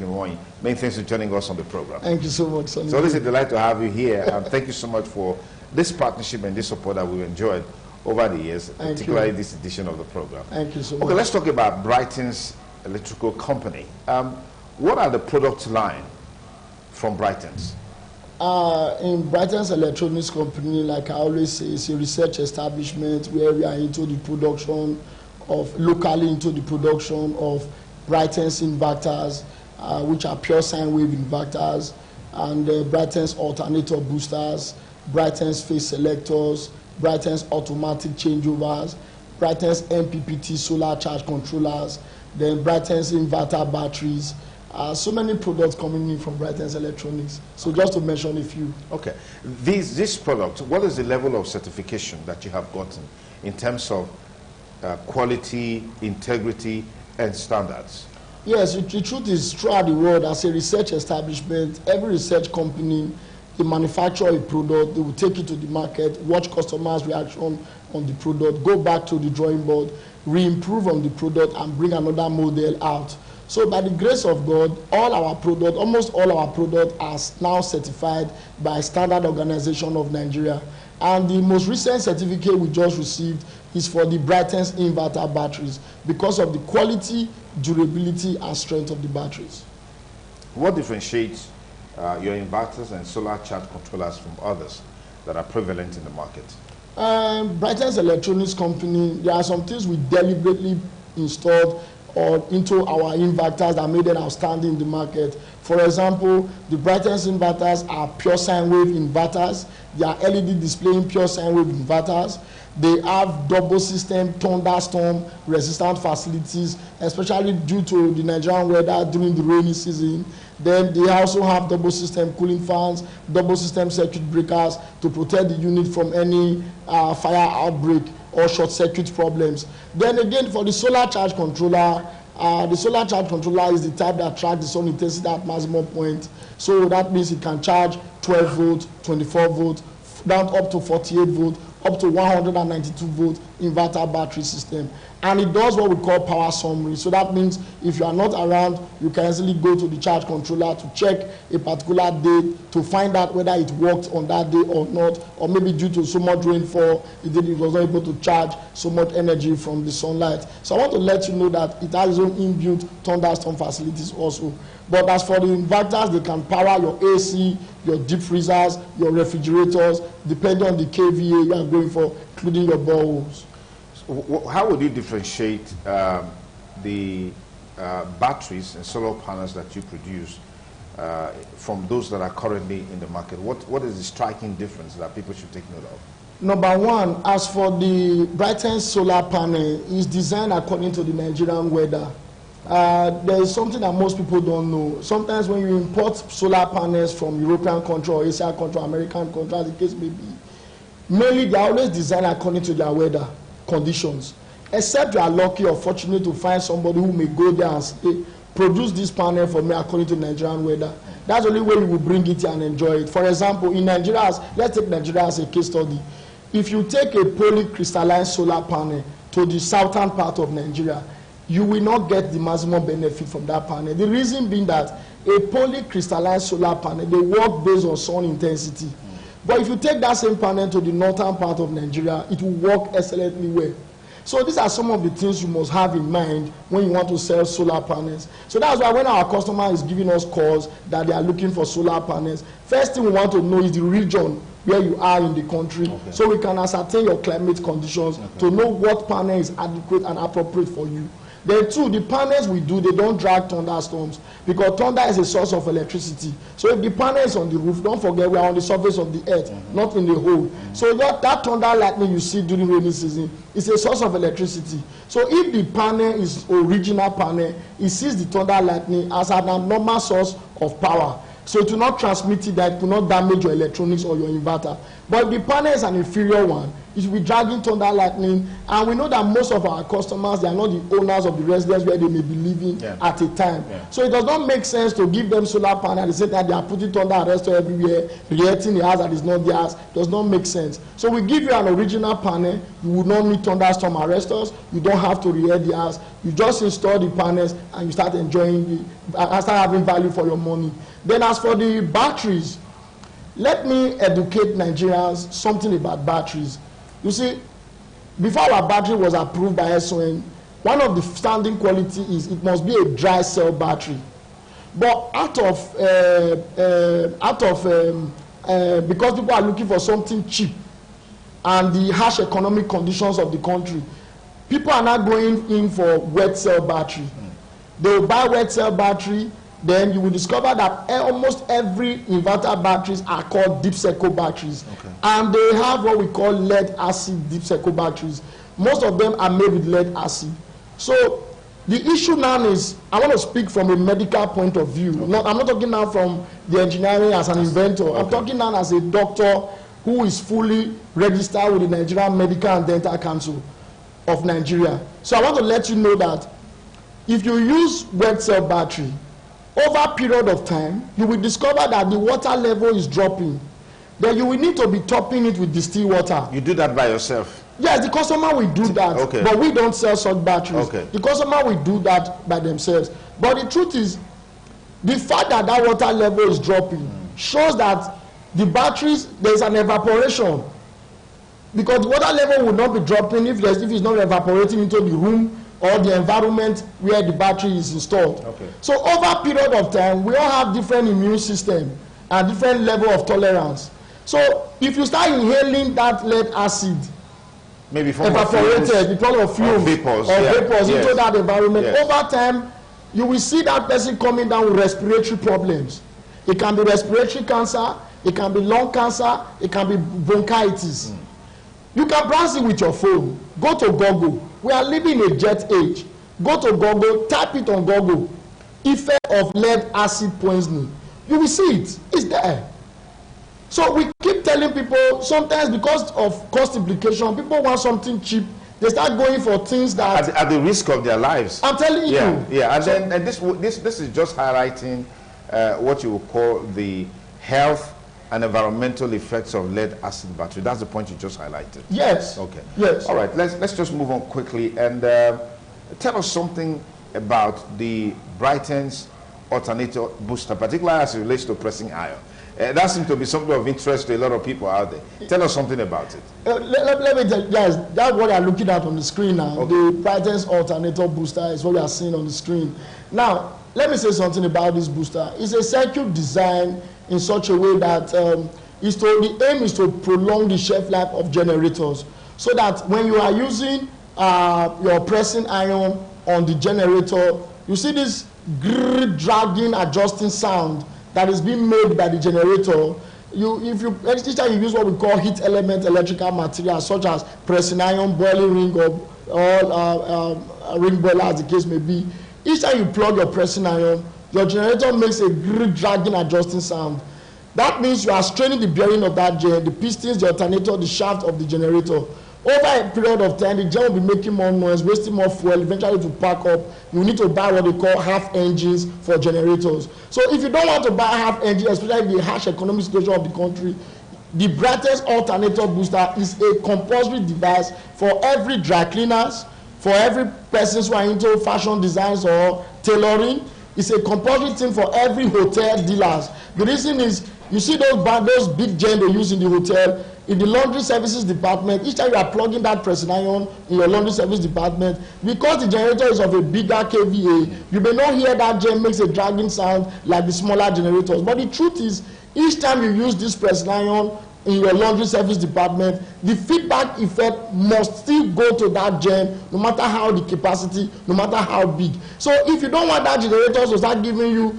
Many thanks for joining us on the program. Thank you so much, Sonny. So it's a delight to have you here, and thank you so much for this partnership and this support that we've enjoyed over the years, particularly this edition of the program. Thank you so much. Okay, let's talk about Brightens Electrical Company. What are the product line from Brightens? In Brightens Electronics Company, like I always say, it's a research establishment where we are into the production of, locally into the production of Brightens inverters, which are pure sine wave inverters, and Brightens alternator boosters, Brightens phase selectors, Brightens automatic changeovers, Brightens MPPT solar charge controllers, then Brightens inverter batteries. So many products coming in from Brightens Electronics. So just to mention a few. Okay. This product, what is the level of certification that you have gotten in terms of quality, integrity, and standards? Yes, the truth is, throughout the world, as a research establishment, every research company, they manufacture a product, they will take it to the market, watch customers' reaction on the product, go back to the drawing board, re-improve on the product, and bring another model out. So by the grace of God, all our product, almost all our product are now certified by Standard Organization of Nigeria. And the most recent certificate we just received is for the Brightens inverter batteries because of the quality, durability, and strength of the batteries. What differentiates your inverters and solar charge controllers from others that are prevalent in the market? Brightens Electronics Company, there are some things we deliberately installed or into our inverters that made them outstanding in the market. For example, the Brightens inverters are pure sine wave inverters. They are LED displaying pure sine wave inverters. They have double system thunderstorm resistant facilities, especially due to the Nigerian weather during the rainy season. Then they also have double system cooling fans, double system circuit breakers to protect the unit from any fire outbreak or short circuit problems. Then again, for the solar charge controller, the solar charge controller is the type that tracks the sun intensity at maximum point. So that means it can charge 12 volt, 24 volt, down up to 48 volt, up to 192 volt inverter battery system. And it does what we call power summary. So that means if you are not around, you can easily go to the charge controller to check a particular day to find out whether it worked on that day or not, or maybe due to so much rainfall, it was not able to charge so much energy from the sunlight. So I want to let you know that it has its own inbuilt thunderstorm facilities also. But as for the inverters, they can power your AC, your deep freezers, your refrigerators, depending on the kVA you are going for, including your boreholes. How would you differentiate the batteries and solar panels that you produce from those that are currently in the market? What is the striking difference that people should take note of? Number one, as for the Brightens solar panel, is designed according to the Nigerian weather. There is something that most people don't know. Sometimes when you import solar panels from European country or Asian country, American country, as the case may be, mainly they are always designed according to their weather conditions. Except you are lucky or fortunate to find somebody who may go there and say, produce this panel for me according to Nigerian weather. That's the only way you will bring it here and enjoy it. For example, in Nigeria, let's take Nigeria as a case study. If you take a polycrystalline solar panel to the southern part of Nigeria, you will not get the maximum benefit from that panel. The reason being that a polycrystalline solar panel, they work based on sun intensity. But if you take that same panel to the northern part of Nigeria, it will work excellently well. So these are some of the things you must have in mind when you want to sell solar panels. So that's why when our customer is giving us calls that they are looking for solar panels, first thing we want to know is the region where you are in the country, okay, so we can ascertain your climate conditions, okay, to know what panel is adequate and appropriate for you. Then two, the panels we do, they don't drag thunderstorms, because thunder is a source of electricity. So if the panel is on the roof, don't forget we are on the surface of the earth, not in the hole. So that thunder lightning you see during rainy season is a source of electricity. So if the panel is original panel, it sees the thunder lightning as an abnormal source of power. So it will not transmit it, that it will not damage your electronics or your inverter. But if the panel is an inferior one, it will be dragging thunder lightning. And we know that most of our customers, they are not the owners of the residence where they may be living at a time. So it does not make sense to give them solar panel and say that they are putting thunder arrestor everywhere, reacting the house that is not theirs. It does not make sense. So we give you an original panel. You would not need thunderstorm arrestors. You don't have to re-air the house. You just install the panels and you start enjoying start having value for your money. Then as for the batteries, let me educate Nigerians something about batteries. You see, before our battery was approved by SON, one of the standing quality is it must be a dry cell battery. But because people are looking for something cheap and the harsh economic conditions of the country, people are not going in for wet cell battery. They will buy wet cell battery. Then you will discover that almost every inverter batteries are called deep cycle batteries. Okay. And they have what we call lead acid deep cycle batteries. Most of them are made with lead acid. So the issue now is, I want to speak from a medical point of view. Okay. I'm not talking now from the engineering as an inventor. Okay. I'm talking now as a doctor who is fully registered with the Nigerian Medical and Dental Council of Nigeria. So I want to let you know that if you use wet cell battery, over a period of time, you will discover that the water level is dropping. Then you will need to be topping it with distilled water. You do that by yourself? Yes, the customer will do that. Okay. But we don't sell such batteries. Okay. The customer will do that by themselves. But the truth is, the fact that that water level is dropping shows that the batteries, there's an evaporation. Because the water level will not be dropping if it's not evaporating into the room or the environment where the battery is installed. Okay. So over a period of time, we all have different immune system and different level of tolerance. So if you start inhaling that lead acid, maybe evaporated, the problem of fumes or vapors into that environment, over time, you will see that person coming down with respiratory problems. It can be respiratory cancer, it can be lung cancer, it can be bronchitis. You can browse it with your phone. Go to Google. We are living in a jet age. Go to Google, type it on Google. Effect of lead acid poisoning. You will see it. It's there. So we keep telling people, sometimes because of cost implication, people want something cheap. They start going for things that at the risk of their lives. I'm telling you. Yeah. And this is just highlighting what you would call the health and environmental effects of lead acid battery. That's the point you just highlighted. Yes. Okay. Yes. All right. Let's just move on quickly and tell us something about the Brightens alternator booster, particularly as it relates to pressing iron. That seems to be something of interest to a lot of people out there. Tell us something about it. Let me tell you guys, that's what I'm looking at on the screen now. Okay. The Brightens alternator booster is what you are seeing on the screen. Now, let me say something about this booster. It's a circuit design in such a way that the aim is to prolong the shelf life of generators, so that when you are using your pressing iron on the generator, you see this dragging, adjusting sound that is being made by the generator, each time you use what we call heat element electrical materials such as pressing iron, boiling ring, or ring boiler as the case may be, each time you plug your pressing iron, your generator makes a dragging adjusting sound. That means you are straining the bearing of that gen, the pistons, the alternator, the shaft of the generator. Over a period of time, the gen will be making more noise, wasting more fuel, eventually to pack up. You need to buy what they call half engines for generators. So if you don't want to buy half engine, especially in the harsh economic situation of the country, the Brightens alternator booster is a compulsory device for every dry cleaners, for every person who are into fashion designs or tailoring. It's a compulsory thing for every hotel dealers. The reason is, you see those big gen they use in the hotel, in the laundry services department, each time you are plugging that pressing iron in your laundry service department, because the generator is of a bigger kVA, you may not hear that gen makes a dragging sound like the smaller generators. But the truth is, each time you use this pressing iron in your laundry service department, the feedback effect must still go to that gen, no matter how the capacity, no matter how big. So if you don't want that generator to start giving you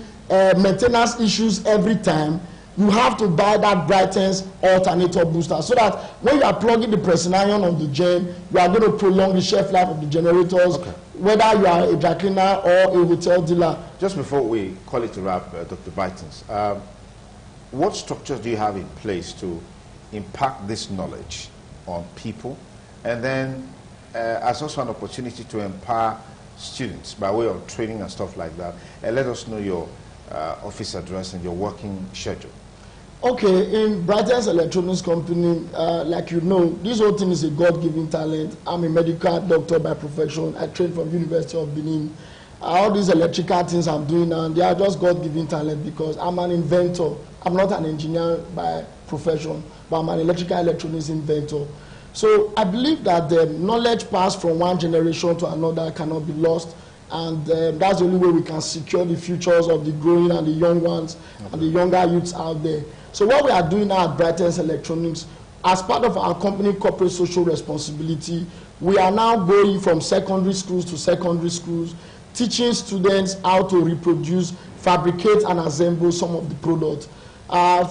maintenance issues every time, you have to buy that Brightens alternator booster, so that when you are plugging the pressing iron on the gen, you are going to prolong the shelf life of the generators, whether you are a dry cleaner or a hotel dealer. Just before we call it a wrap, Dr. Brightens, what structures do you have in place to impact this knowledge on people, and then as also an opportunity to empower students by way of training and stuff like that? And let us know your office address and your working schedule. Okay, in Brightens Electronics Company, like you know, this whole thing is a God-given talent. I'm a medical doctor by profession. I trained from University of Benin. All these electrical things I'm doing now, they are just God-given talent because I'm an inventor. I'm not an engineer by profession, but I'm an electrical electronics inventor. So I believe that the knowledge passed from one generation to another cannot be lost. And that's the only way we can secure the futures of the growing and the young ones and the younger youths out there. So what we are doing now at Brightens Electronics, as part of our company corporate social responsibility, we are now going from secondary schools to secondary schools, teaching students how to reproduce, fabricate and assemble some of the products.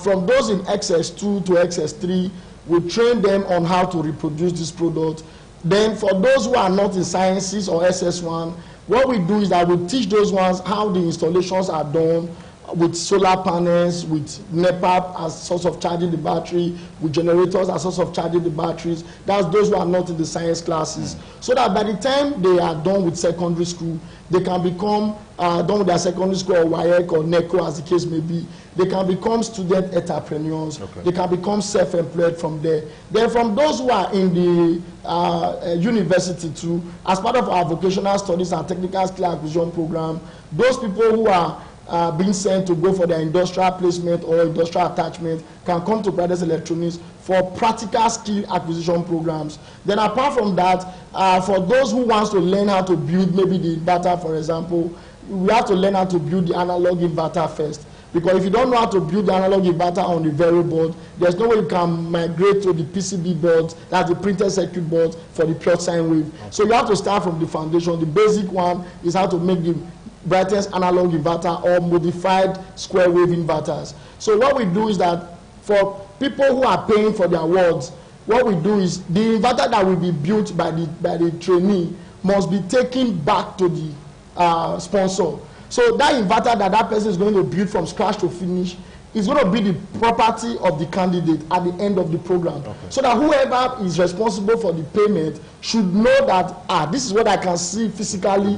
From those in XS2 to XS3, we train them on how to reproduce this product. Then for those who are not in sciences or SS1, what we do is that we teach those ones how the installations are done with solar panels, with NEPA as source of charging the battery, with generators as source of charging the batteries. That's those who are not in the science classes. So that by the time they are done with secondary school, they can become done with their secondary school or WAEC or NECO as the case may be. They can become student entrepreneurs. Okay. They can become self-employed from there. Then from those who are in the university too, as part of our vocational studies and technical skill acquisition program, those people who are being sent to go for their industrial placement or industrial attachment can come to Brightens Electronics for practical skill acquisition programs. Then apart from that, for those who wants to learn how to build maybe the inverter, for example, we have to learn how to build the analog inverter first. Because if you don't know how to build the analog inverter on the very board, there's no way you can migrate to the PCB boards, that's the printed circuit boards for the pure sine wave. Okay. So you have to start from the foundation. The basic one is how to make the Brightens analog inverter or modified square wave inverters. So what we do is that for people who are paying for their awards, what we do is the inverter that will be built by the trainee must be taken back to the sponsor. So that inverter that person is going to build from scratch to finish is going to be the property of the candidate at the end of the program. Okay. So that whoever is responsible for the payment should know that this is what I can see physically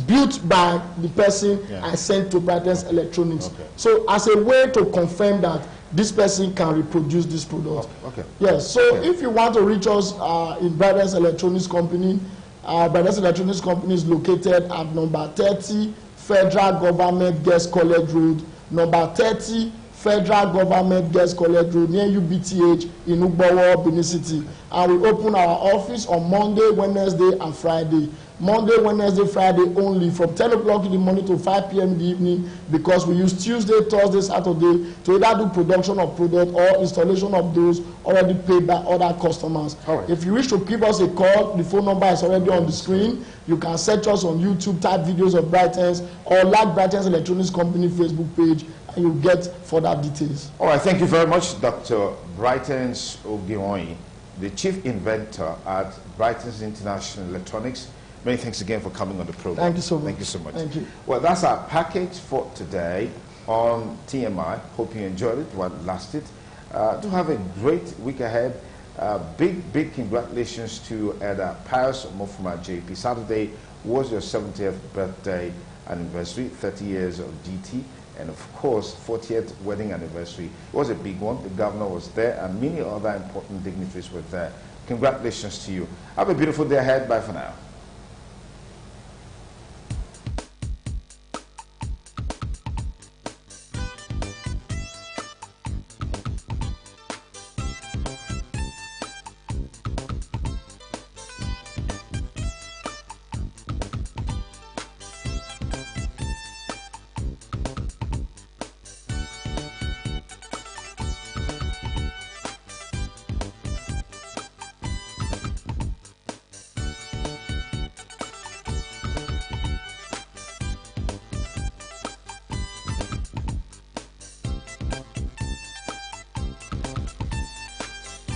built by the person I sent to Brightens Electronics. Okay. So as a way to confirm that this person can reproduce this product. Okay. Yes. So if you want to reach us in Brightens Electronics Company, Brightens Electronics Company is located at number 30 Federal Government Guest College Road, number 30 Federal Government Guest College Road near UBTH in Ugbowo, Benin City. And we open our office on Monday, Wednesday, and Friday. Monday, Wednesday, Friday only from 10 o'clock in the morning to 5 p.m. in the evening, because we use Tuesday, Thursday, Saturday to either do production of product or installation of those already paid by other customers. Right. If you wish to give us a call, the phone number is already on the screen. You can search us on YouTube, type videos of Brightens, or like Brightens Electronics Company Facebook page. and you'll get further details. All right, thank you very much, Dr. Brightens Ogioi, the chief inventor at Brightens International Electronics. Many thanks again for coming on the program. Thank you so much. Thank you so much. Thank you. Well, that's our package for today on TMI. Hope you enjoyed it while it lasted. Do have a great week ahead. Big congratulations to Elder Pius Mofuma JP. Saturday was your 70th birthday anniversary, 30 years of GT, and of course 40th wedding anniversary. It was a big one. The governor was there and many other important dignitaries were there. Congratulations to you. Have a beautiful day ahead. Bye for now.